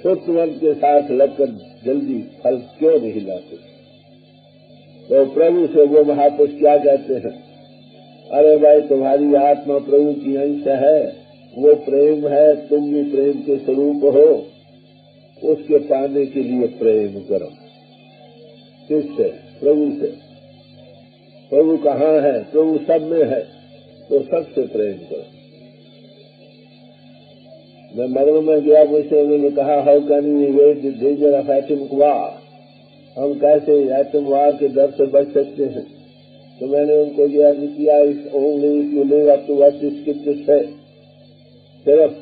शुद्धवन के साथ लगकर जल्दी फल क्यों नहीं लाते? तो प्रभु से वो महापुरुष क्या कहते हैं? अरे भाई, तुम्हारी आत्मा प्रभु की अंश है, वो प्रेम है, तुम भी प्रेम के स्वरूप हो। उसके पाने के लिए प्रेम करो। किससे? प्रभु से। प्रभु कहाँ है? प्रभु सब में है, तो सबसे प्रेम करो। मैं मगन में गया, मुझसे उन्होंने कहा how can we avoid the danger of atomic war? हम कैसे एटम वार के डर से बच सकते हैं? तो मैंने उनको यह किया, only if you live up to what the scriptures से। सिर्फ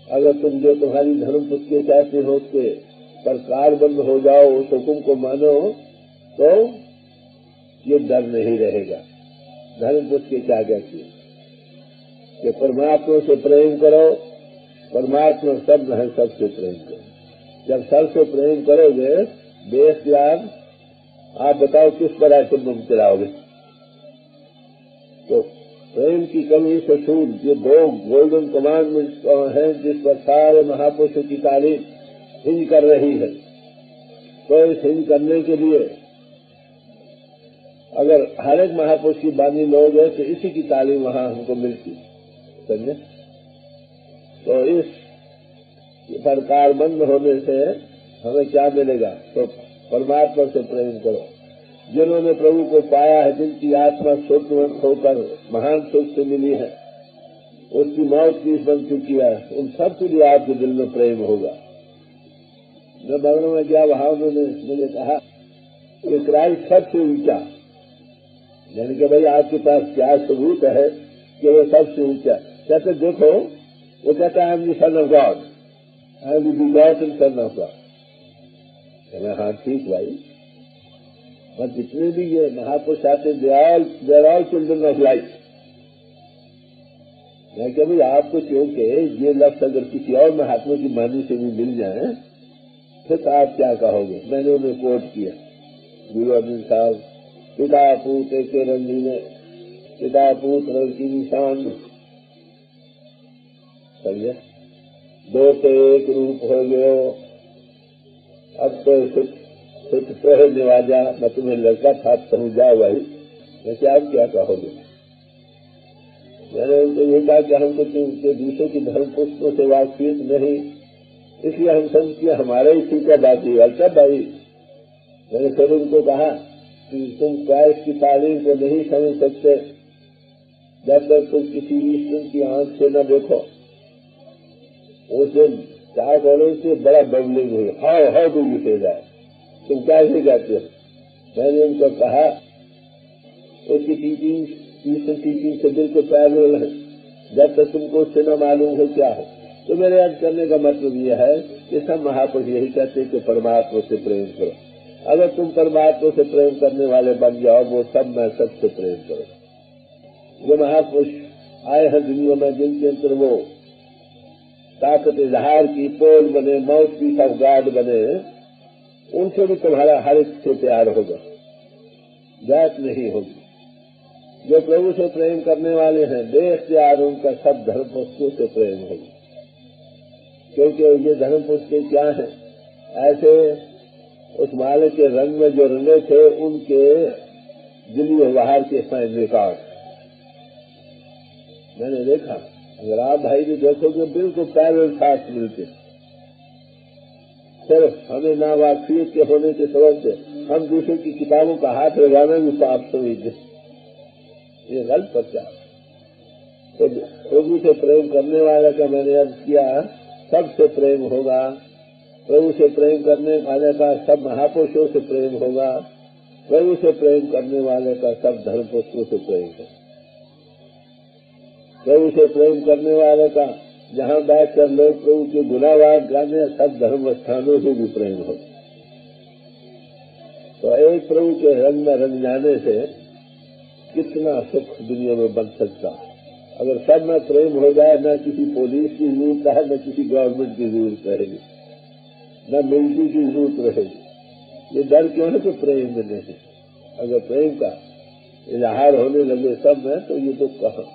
अगर तुम जो तुम्हारी धर्म पुस्तकें कहते हो उसके पर कारबंद हो जाओ, उस हुक्म को मानो, तो ये डर नहीं रहेगा। धर्म पुस्तकें क्या कहती है कि परमात्मा से प्रेम करो। परमात्मा शब्द है, सबसे प्रेम करो। जब सबसे प्रेम करोगे बेख्तियार, आप बताओ किस पर आइटम बम चलाओगे? तो प्रेम की कमी से सूद, ये 2 गोल्डन कमांडमेंट्स हैं जिस पर सारे महापुरुषों की तारीफ हिंज कर रही है। तो इस हिंज करने के लिए अगर हर एक महापुरुष की बानी लोग है तो इसी की तालीम वहां हमको मिलती। समझे? तो इस सरकार बंद होने से हमें क्या मिलेगा? तो परमात्मा से प्रेम करो। जिन्होंने प्रभु को पाया है, जिनकी आत्मा शुद्धवंत होकर महान सुख से मिली है, उसकी मौत की बन चुकी है, उन सब के लिए आपके दिल में प्रेम होगा। मैं भवन में गया, वहां उन्होंने मुझे कहा कि क्राइस्ट सबसे ऊंचा, यानी कि भाई आपके पास क्या सबूत है कि वो सबसे ऊंचा? कहते देखो, वो कहता है I am the son of God, I am the begotten son of God. हाँ ठीक भाई, और जितने भी ये महापुरुष आते देर ऑल चिल्ड्रन ऑफ लाइट। मैं क्या भाई आपको क्योंकि ये लफ्ज अगर किसी और महात्मा की वाणी से भी मिल जाए फिर तो आप क्या कहोगे? मैंने उन्हें कोट किया, गुरु अर्जुन साहब पिता पूत एक रंगी में पिता पूत रंग की निशान समझे, दो से एक रूप हो गयो। अब तो सुख तो निवाजा, मैं तुम्हें लड़का था समझा वही, वैसे आप क्या कहोगे? मैंने उनको ये कहा कि हमको तुमसे दूसरे की धर्म पुष्पों से वाकिफ नहीं, इसलिए हम समझ किया हमारा ही ठीक है बाकी अच्छा भाई। मैंने फिर उनको कहा कि तुम क्राइस्ट की तालीम को नहीं समझ सकते जब तक तुम किसी ईश्वर की आंख से न देखो। उस दिन 4 करोड़ से बड़ा बबलिंग हुई, how do you say that, तुम कैसे कहते हो? मैंने उनको कहा उसकी टीचिंग से बिल्कुल पैरेलल है, जब तक तुमको उससे न मालूम हो क्या हो। तो मेरे याद करने का मतलब यह है कि सब महापुरुष यही कहते हैं कि परमात्मा से प्रेम करो। अगर तुम परमात्मा से प्रेम करने वाले बन जाओ, वो सब मैं सबसे प्रेम करो। जो महापुरुष आए हैं दुनिया में, जिनके अंदर वो ताकत इजहार की पोल बने, माउथ पीस ऑफ गॉड बने, उनसे भी तुम्हारा हर एक से प्यार होगा, जात नहीं होगी। जो प्रभु से प्रेम करने वाले हैं, देश प्यार उनका सब धर्म पुस्तकों से प्रेम होगा, क्योंकि ये धर्म पुस्तक क्या है? ऐसे उस माले के रंग में जो रंगे थे, उनके दिली व्यवहार के साइन रिकॉर्ड मैंने देखा। अगर आप भाई भी देखोगे बिल्कुल पैरेलल शास्त्र मिलते, सिर्फ हमें नावाकियत के होने के सबब से हम दूसरे की किताबों का हाथ लगाना भी पाप समझते, ये गलत प्रचार। तो प्रभु से प्रेम करने वाले का मैंने अर्ज किया सबसे प्रेम होगा, प्रभु से प्रेम करने वाले का सब महापुरुषों से प्रेम होगा, प्रभु से प्रेम करने वाले का सब धर्म पुरुषों से प्रेम होगा। प्रभु से प्रेम करने वाले का जहाँ बैठकर लोग प्रभु के गुनावाद गाने, सब धर्म स्थानों से भी प्रेम हो। तो एक प्रभु के रंग में रंग जाने से कितना सुख दुनिया में बन सकता है। अगर सब में प्रेम हो जाए, न किसी पुलिस की जरूरत है, न किसी गवर्नमेंट की जरूरत रहेगी, न मिलिट्री की जरूरत रहेगी। ये डर क्यों है कि प्रेम में नहीं? अगर प्रेम का इजहार होने लगे सब में, तो ये दुख कहाँ?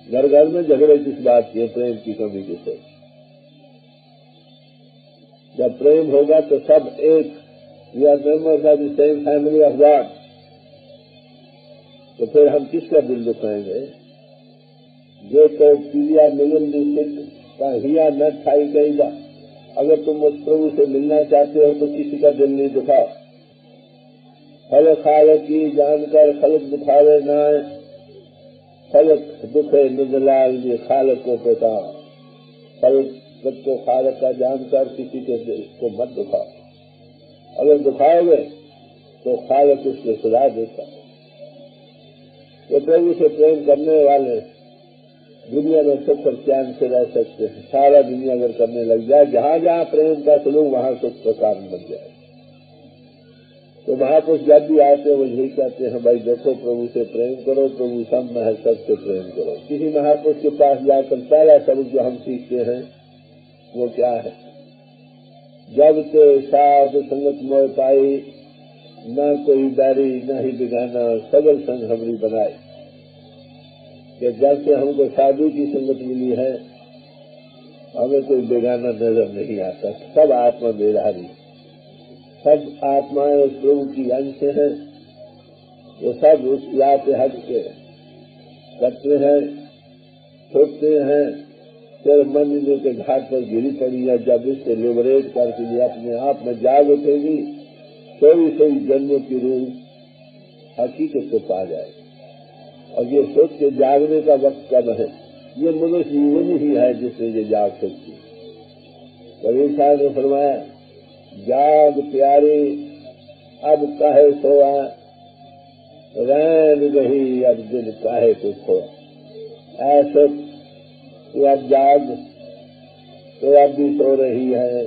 घर घर में झगड़े किस बात की? प्रेम की कमी के से। जब प्रेम होगा तो सब एक, we are members of the same family of God, तो फिर हम किसका दिल दुखाएंगे? जो तो पीलिया मिलन निश्चित का हिया न खाई गई जा। अगर तुम उस प्रभु से मिलना चाहते हो तो किसी का दिल नहीं दुखाओ। फल खाल की जानकर खलक दुखावे न, खलक दुखे निजलाल ये खालक को पिता। फल को खालक का जानकर किसी के दिल को मत दुखाओ। अगर दुखाओगे तो खालक उसको सुधा देता। तो प्रभु से प्रेम करने वाले दुनिया में सुख और चैन से रह सकते हैं। सारा दुनिया अगर करने लग जाए, जहाँ जहाँ प्रेम का सलूक वहाँ सुख का कारण बन जाए। तो महापुरुष जब भी आते हैं वो यही कहते हैं, भाई देखो प्रभु से प्रेम करो, प्रभु सब में है, सबसे प्रेम करो। किसी महापुरुष के पास जाकर पहला सबक जो हम सीखते हैं वो क्या है? जब ते साध संगत मोह पाई, न कोई बैरी न ही बिगाना, सगल संग हमरी बनाए। कि जब से हमको साधु की संगत मिली है, हमें कोई बेगाना नजर नहीं आता। सब आत्मा बेरारी, सब आत्माएं उस प्रभु की अंश हैं। वो सब उस या पे हट के करते हैं, छोड़ते हैं। फिर मंदिर के घाट पर गिरी पड़ी है, जब इससे लिबरेट करके अपने आप में जाग उठेगी, सोई जन्मों की रूह हकीकत को पा जाएगी। और ये सोच के जागने का वक्त कब है? ये मनुष्य जीवन ही है जिससे ये जाग सकती। कबीर साहब ने फरमाया, जाग प्यारे अब काहे सोआ, रैन रही अब दिन काहे को खोआ। ऐसा तो अब जाग, तो अब भी सो रही है।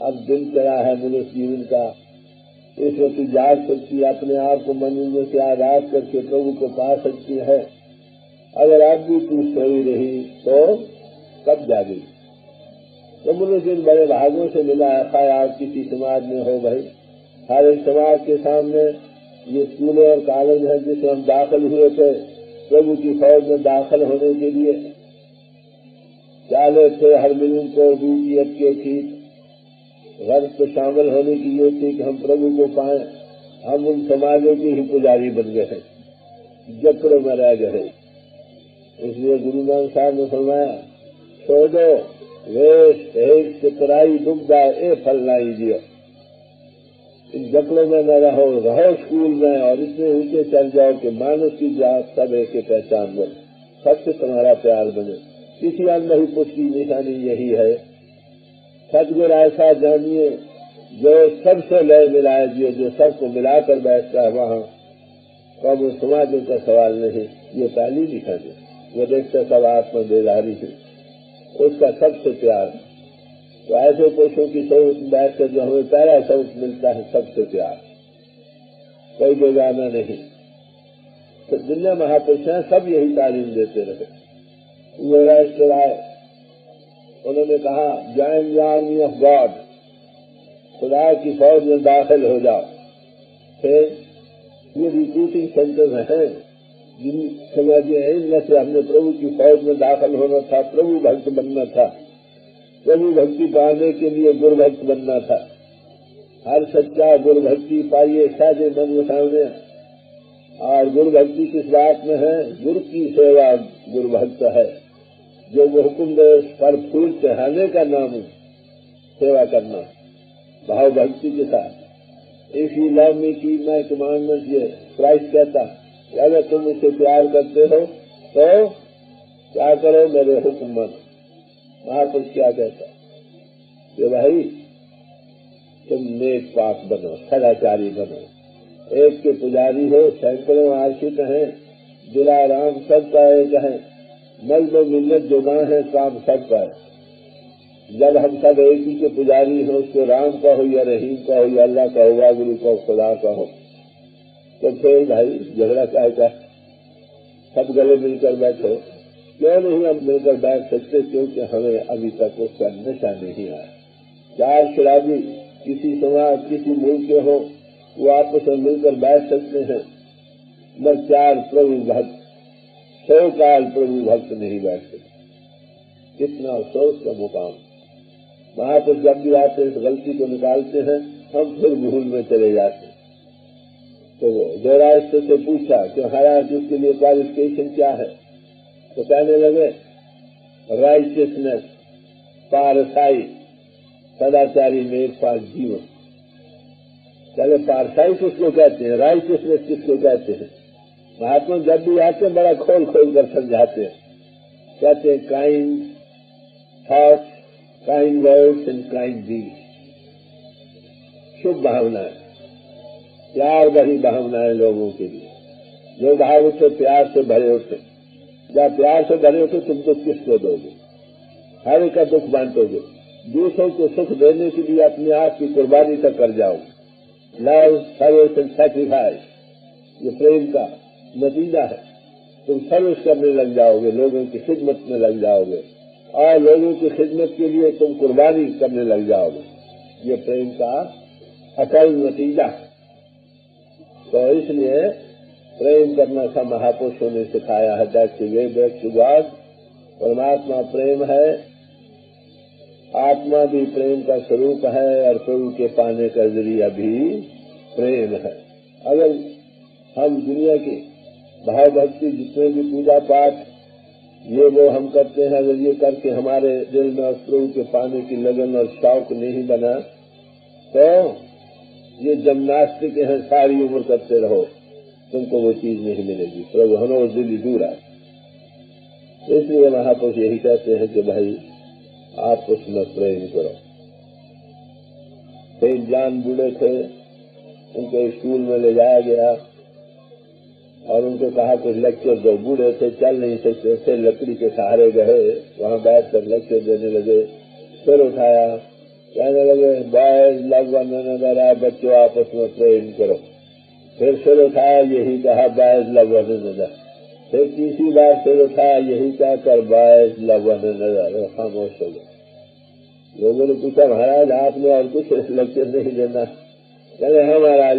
अब दिन चला है मनुष्य जीवन का, इस वक्त जाग सकती है, अपने आप को मंदिर से आजाद करके प्रभु को पा सकती है। अगर अब भी तू सोई रही तो कब जागेगी? तो मनुष्य बड़े भागों से मिला है। आप किसी समाज में हो भाई, हर एक समाज के सामने ये स्कूल और कॉलेज है जिसमें हम दाखिल हुए थे प्रभु की फौज में दाखिल होने के लिए। चाले थे हर मिनट को बीजीएफ के ठीक गर्भ में शामिल होने की ये थी कि हम प्रभु को पाएं। हम उन समाजों के ही पुजारी बन गए हैं, जकड़ों में रह गए। इसलिए गुरु नानक साहब ने फरमाया, छोड़ो वेश एक चितराई दुबदा ए फल नहीं दियो। इन जकड़ों में न रहो, रहो स्कूल में और इतने ऊंचे चल जाओ कि मानस की जात सब एक पहचान बने, सबसे तुम्हारा प्यार बने। किसी अन्य ही पुष्ट की निशानी यही है। सतगुरु ऐसा जानिए जो सबसे लय मिलाए दिए, जो सबको मिलाकर बैठता है वहाँ कब समाजों का सवाल नहीं। ये पहली निशानी वो देखते सब आत्मा बेदारी है, उसका सबसे प्यार। तो ऐसे पुरुषों की सोच बैठकर जो हमें पहला सोच मिलता है सबसे प्यार, कोई बेगाना नहीं। तो दुनिया महापुरुष हैं, सब यही तालीम देते रहे। वो राष्ट्र आए, उन्होंने कहा join the army of God, खुदा की फौज में दाखिल हो जाओ। फिर ये रिक्रूटिंग सेंटर हैं जिन समझे इनमें से हमने प्रभु की फौज में दाखिल होना था, प्रभु भक्त बनना था, प्रभु भक्ति पाने के लिए गुरु भक्त बनना था। हर सच्चा गुरु भक्ति पाइए साझे मन में सामने। और गुरु भक्ति किस बात में है? गुरु की सेवा गुरु भक्त है, जो वो हुक्म दे पर फूल चढ़ाने का नाम सेवा करना भाव भक्ति के साथ। If you love me keep my commandments, ये क्राइस्ट कहता कि अगर तुम मुझसे प्यार करते हो तो क्या करो, मेरे हुक्म मानो। महापुरुष क्या कहता कि भाई तुम नेक पाक बनो, सदाचारी बनो, एक के पुजारी हो, सैकड़ों आशिक हैं, दिला राम सबका एक है, मल्ब मिल्लत जुदा है, काम सबका है। जब हम सब एक ही के पुजारी हो, उसको राम का हो या रहीम का हो या अल्लाह का हो, वागुरु का हो, खुदा का हो, तो फिर भाई झगड़ा का सब गले मिलकर बैठो। क्यों नहीं हम मिलकर बैठ सकते? क्योंकि हमें अभी तक उसका नशा नहीं आया। चार शराबी किसी समाज किसी मुल्क के हो, वो आपस में मिलकर बैठ सकते हैं, न चार प्रभु भक्त 100 काल प्रभु भक्त नहीं बैठ सकते। कितना अफसोस का मुकाम। महापुरुष जब भी आते हैं इस गलती को निकालते हैं, हम फिर भूल में चले जाते हैं। तो जयराष्ट्र से पूछा कि महाराज इसके लिए क्वालिफिकेशन क्या है? तो कहने लगे राइटियसनेस, पारसाई, सदाचारी में एक पाक जीवन। चले पारसाई किसको कहते हैं, राइटियसनेस किसको कहते हैं? महात्मा जब भी आते हैं बड़ा खोल खोल कर समझाते हैं। कहते हैं kind thoughts, kind words and kind deeds. शुभ भावनाएं, प्यार भरी भावनाएं लोगों के लिए। जो भाव उठे प्यार से भरे उठे, जब प्यार से भरे उठे तुम तो किसको दोगे? हर एक का दुख बांटोगे, दूसरों को सुख देने के लिए अपने आप की कुर्बानी तक कर जाओगे। लव सर्विस एंड सैक्रिफाइस, ये प्रेम का नतीजा है। तुम सर्विस करने लग जाओगे, लोगों की खिदमत में लग जाओगे, और लोगों की खिदमत के लिए तुम कुर्बानी करने लग जाओगे। ये प्रेम का अकल नतीजा है। तो इसलिए प्रेम करना सब महापुरुषों ने सिखाया है। That's the way back to God. परमात्मा प्रेम है, आत्मा भी प्रेम का स्वरूप है, और प्रभु के पाने का जरिया भी प्रेम है। अगर हम दुनिया की भाव भक्ति जितने भी पूजा पाठ ये वो हम करते हैं, अगर ये करके हमारे दिल में प्रभु के पाने की लगन और शौक नहीं बना, तो ये जिम्नास्टिक है, सारी उम्र करते रहो, तुमको वो चीज नहीं मिलेगी। प्रभु हनो दिल दूर है। इसलिए महापुरुष यही कहते हैं कि भाई आप उसमें प्रेम करो। कई जान बूढ़े थे, उनको स्कूल में ले जाया गया और उनको कहा कुछ लेक्चर दो। बूढ़े थे, चल नहीं सकते थे, लकड़ी के सहारे गए, वहां बैठकर लेक्चर देने लगे। फिर उठाया, कहने लगे बॉयज लव वन अनदर, बच्चों आपस में प्रेम करो। फिर सिर उठाया, यही कहा बॉयज लव वन अनदर। फिर तीसरी बार सिर उठाया, यही कहकर बॉयज लव वन अनदर। खामोश हो गए। लोगों ने पूछा महाराज आपने और कुछ लेक्चर नहीं देना? कहते हैं महाराज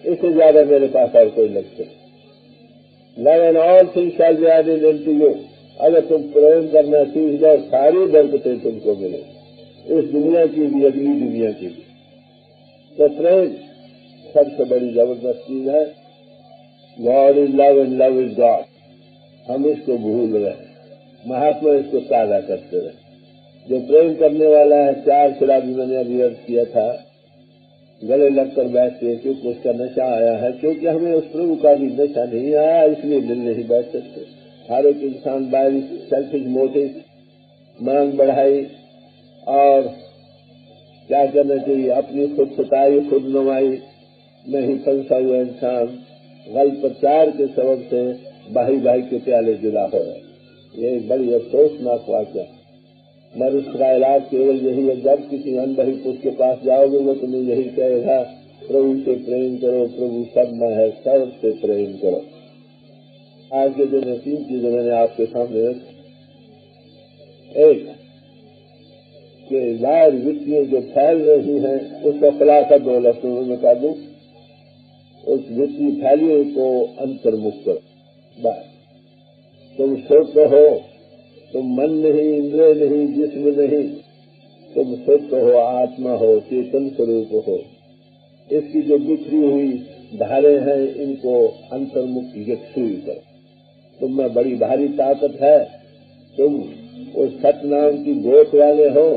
इससे ज्यादा मेरे पास और कोई लक्ष्य नहीं। Love and all things shall be added into you. अगर तुम प्रेम करना सीख जाओ सारी बरकतें तुमको मिले, इस दुनिया की भी अगली दुनिया की भी। तो प्रेम सबसे बड़ी जबरदस्त चीज है। God is love and love is God. हम इसको भूल रहे, महात्मा इसको ताजा करते रहे। जो प्रेम करने वाला है, 4 शराब मैंने अभी अर्ज किया था, गले लगकर बैठते क्योंकि उसका नशा आया है, क्योंकि हमें उस प्रभु का भी नशा नहीं आया, इसलिए मिल नहीं बैठ सकते। हर एक इंसान बाय सेल्फिश मोटिव मांग बढ़ाई और क्या करना चाहिए, अपनी खुद सताई खुद नवाई में ही फंसा हुआ इंसान गलत प्रचार के सबब से भाई भाई के प्याले जुदा हो रहे। ये एक बड़ी अफसोसनाक वाक़या। मगर उसका इलाज केवल यही है, जब किसी अनबही पुरुष के पास जाओगे वो तुम्हें यही कहेगा प्रभु से प्रेम करो, प्रभु सब में है, सबसे प्रेम करो। आज के दिन 3 चीजें मैंने आपके सामने रखी। एक कि लार वृत्तियां जो फैल रही हैं उसका खुलासा 2 लफ्जों में बता दूं। उस वृत्ति फैलिए को अंतर्मुख करो। बस तुम शुद्ध हो, तुम मन नहीं, इंद्रिय नहीं, जिस्म नहीं, तुम शुद्ध हो, आत्मा हो, चेतन स्वरूप हो। इसकी जो बिखरी हुई धारे हैं इनको अंतर्मुख यक्षुई करो। तुम में बड़ी भारी ताकत है, तुम उस सतनाम की गोद वाले हो,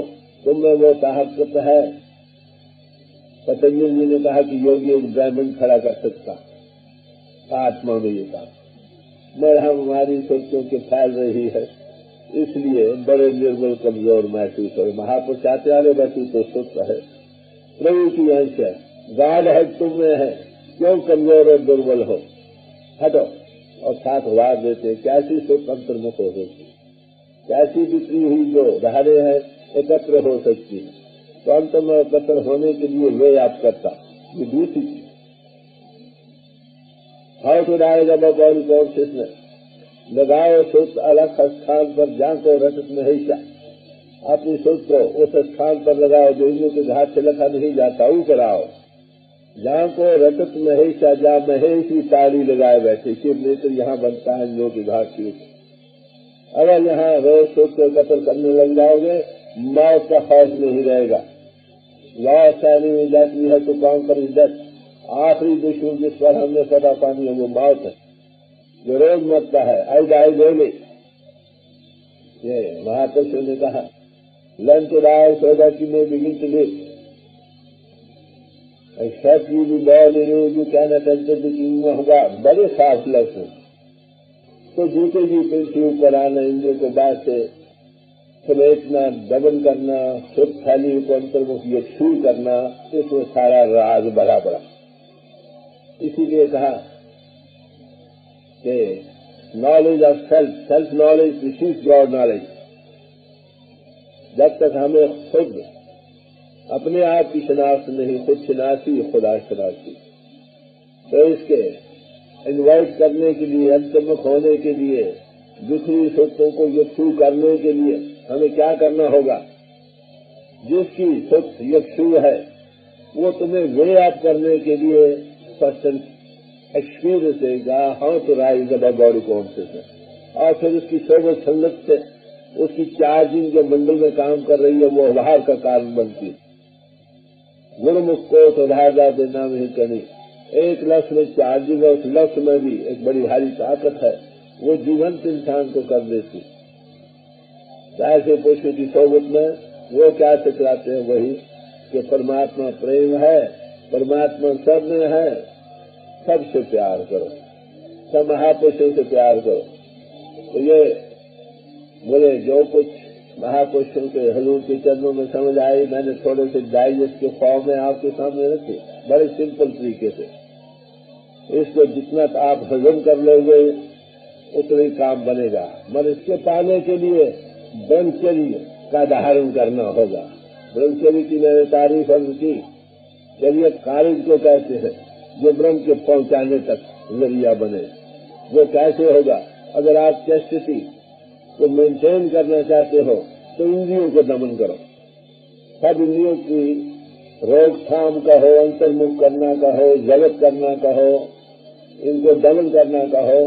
तुम में वो ताकत है। पतंजलि जी ने कहा कि योगी एक ब्राह्मण खड़ा कर सकता, आत्मा में ये कहा। मगर हमारी सोचों के फैल रही है, इसलिए बड़े निर्बल कमजोर महसूस हो। महापुरुष चाहते आ रहे बैठू तो सुस्त है, प्रभु की अंश है, गाढ़ है तुम में है, क्यों कमजोर और दुर्बल हो, हटो। और साथ वार देते कैसी सुख अंतर्मुख हो सकती, कैसी बिक्री हुई जो धारे हैं एकत्र हो सकती। तो अंत में एकत्र होने के लिए वे आप करता ये दूसरी चीज। How to rise above all consciousness. लगाओ सोच अलग स्थान पर, जांको रटत महेशा। अपनी सोच को उस स्थान पर लगाओ जो इंद्रियों के घाट से लखा नहीं जाता, ऊपर आओ। जांको रटत महेशा, जहाँ महेश ही ताली लगाए बैठे, शिव नेत्र यहाँ बनता है इंद्रियों के घाट के ऊपर। अगर यहाँ रोज सोच को कत्ल करने लग जाओगे, मौत का खौफ नहीं रहेगा। Law standing that we have to conquer is death. आखिरी दुश्मन जिस पर हमने सदा पानी है वो मौत है, जो रोज मरता है। I die daily. ये महापुरुषों ने कहा learn to die so that you may begin to live. Except you be born in you cannot enter the kingdom of God. बड़े साफ लफ्ज हैं। तो जीते जी पृथ्वी ऊपर आना, इंद्रियों को बाद से समेटना, दमन करना, शुद्ध फैली को अंतर्मुख यक्षु करना, इसमें सारा राज भरा पड़ा। इसीलिए कहा कि knowledge of self, self knowledge precedes God knowledge. जब तक हमें खुद अपने आप की शनाख्त नहीं, खुद शनासी खुदा शनासी, तो इसके इन्वाइट करने के लिए, अंतर्मुख होने के लिए, दूसरी सोचों को यक्षु करने के लिए हमें क्या करना होगा। जिसकी सोच यक्षु है वो तुम्हें वे आप करने के लिए पर्सन एक्सपीरियंस देगा, how to rise above body consciousness. और फिर उसकी सोबत संगत से उसकी चार्जिंग जो मंडल में काम कर रही है वो उधार का कारण बनती है। गुणमुख को उधारदार देना नहीं करनी। एक लक्ष्य में चार्जिंग है, उस लक्ष्य में भी एक बड़ी भारी ताकत है, वो जीवंत इंसान को कर देती। ऐसे पुरुषों की सोबत में वो क्या सिखलाते हैं, वही कि परमात्मा प्रेम है, परमात्मा सब में है, सबसे प्यार करो, सब महापुरुषों से प्यार करो। तो ये बोले जो कुछ महापुरुषों के हजूर के चरणों में समझ आई, मैंने थोड़े से डाइजेस्ट के फॉर्म में आपके सामने रखे, बड़े सिंपल तरीके से। इसको जितना आप हजम कर लोगे उतना ही काम बनेगा। मगर इसके पाने के लिए ब्रह्मचर्य का धारण करना होगा। ब्रह्मचर्य की मैंने तारीफ अर्ज की। चर्य कार्य को कहते हैं जो ब्रह्म के पहुंचाने तक जरिया बने। वो कैसे होगा? अगर आप चेस्टिटी को मेंटेन करना चाहते हो तो इंद्रियों को दमन करो। सब इंद्रियों की रोकथाम का हो, अंतर्मुख करना का हो, जगत करना का हो, इनको दमन करना का हो,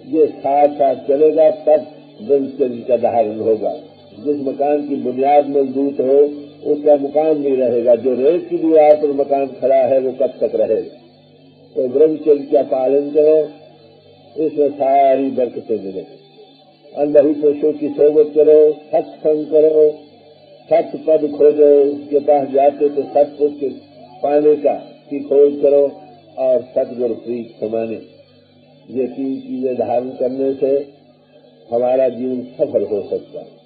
ये साथ साथ चलेगा तब ब्रह्मचर्य का धारण होगा। जिस मकान की बुनियाद मजबूत हो उसका मकान नहीं रहेगा, जो रेत की दीवार पर मकान खड़ा है वो कब तक रहेगा। तो ब्रह्मचर्य का पालन करो, इसमें सारी बरकतें मिलेगी। अंधही पुरुषों की सोबत करो, सत्संग करो, सत्य पद खोजो, उसके पास जाते तो सत्य पाने का की खोज करो और सतगुरु प्रीत समाने। ये तीन चीजें धारण करने से हमारा जीवन सफल हो सकता है।